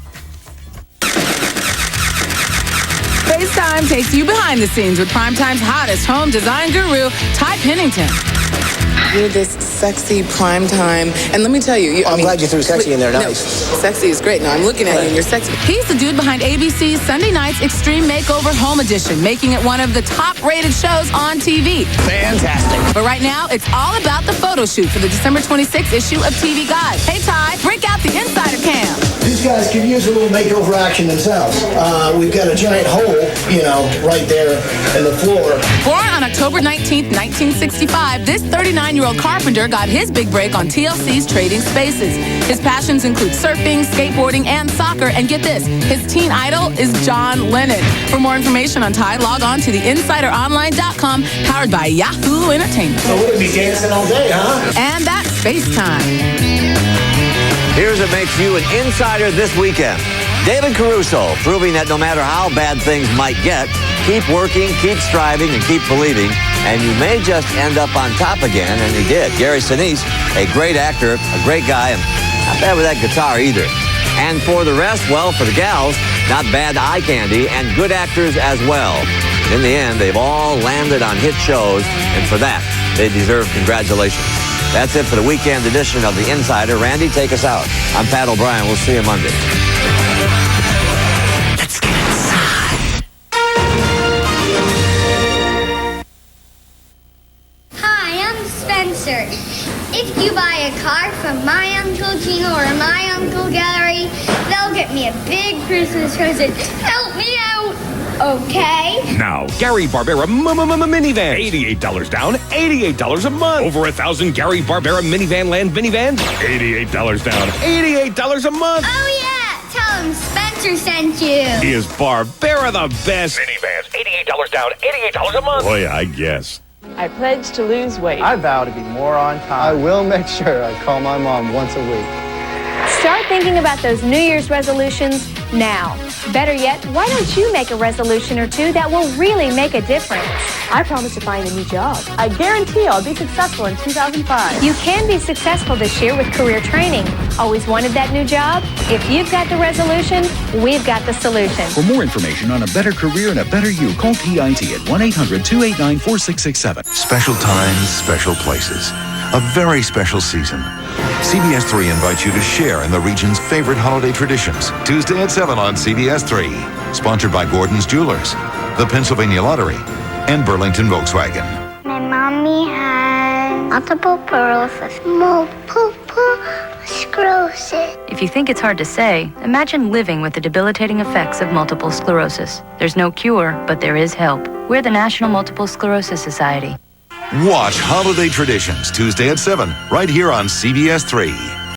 FaceTime takes you behind the scenes with Primetime's hottest home design guru, Ty Pennington.
You're this sexy primetime, and let me tell you,
I'm glad you threw sexy in there. Nice.
No, sexy is great. Now I'm looking at you, and you're sexy.
He's the dude behind ABC's Sunday Night's Extreme Makeover Home Edition, making it one of the top-rated shows on TV.
Fantastic.
But right now, it's all about the photo shoot for the December 26th issue of TV Guide. Hey, Ty, break out the insider cam.
These guys can use a little makeover action themselves. We've got a giant hole, right there in the floor.
Born on October 19th, 1965, this 39-year-old carpenter got his big break on TLC's Trading Spaces. His passions include surfing, skateboarding, and soccer. And get this, his teen idol is John Lennon. For more information on Ty, log on to theinsideronline.com, powered by Yahoo Entertainment.
So we'll be dancing all day, huh?
And that's FaceTime.
Here's what makes you an insider this weekend. David Caruso, proving that no matter how bad things might get, keep working, keep striving, and keep believing, and you may just end up on top again, and he did. Gary Sinise, a great actor, a great guy, and not bad with that guitar either. And for the rest, well, for the gals, not bad eye candy, and good actors as well. In the end, they've all landed on hit shows, and for that, they deserve congratulations. That's it for the weekend edition of The Insider. Randy, take us out. I'm Pat O'Brien. We'll see you Monday.
Let's get inside.
Hi, I'm Spencer. If you buy a card from my Uncle Gino or my Uncle Gary, they'll get me a big Christmas present. Help me out. Okay.
Now, Gary Barbera minivan. $88 down, $88 a month. Over 1,000 Gary Barbera minivan land minivans. $88 down, $88 a month.
Oh, yeah. Tell him Spencer sent you.
Is Barbera the best?
Minivans, $88 down, $88 a month.
Boy, I guess.
I pledge to lose weight.
I vow to be more on time. I will make sure I call my mom once a week.
Start thinking about those New Year's resolutions now. Better yet, why don't you make a resolution or two that will really make a difference? I promise to find a new job.
I guarantee I'll be successful in 2005.
You can be successful this year with career training. Always wanted that new job? If you've got the resolution, we've got the solution.
For more information on a better career and a better you, call PIT at 1-800-289-4667.
Special times, special places. A very special season. CBS 3 invites you to share in the region's favorite holiday traditions. Tuesday at 7 on CBS 3. Sponsored by Gordon's Jewelers, the Pennsylvania Lottery, and Burlington Volkswagen.
My mommy has multiple sclerosis. Multiple sclerosis.
If you think it's hard to say, imagine living with the debilitating effects of multiple sclerosis. There's no cure, but there is help. We're the National Multiple Sclerosis Society.
Watch Holiday Traditions Tuesday at 7, right here on CBS 3.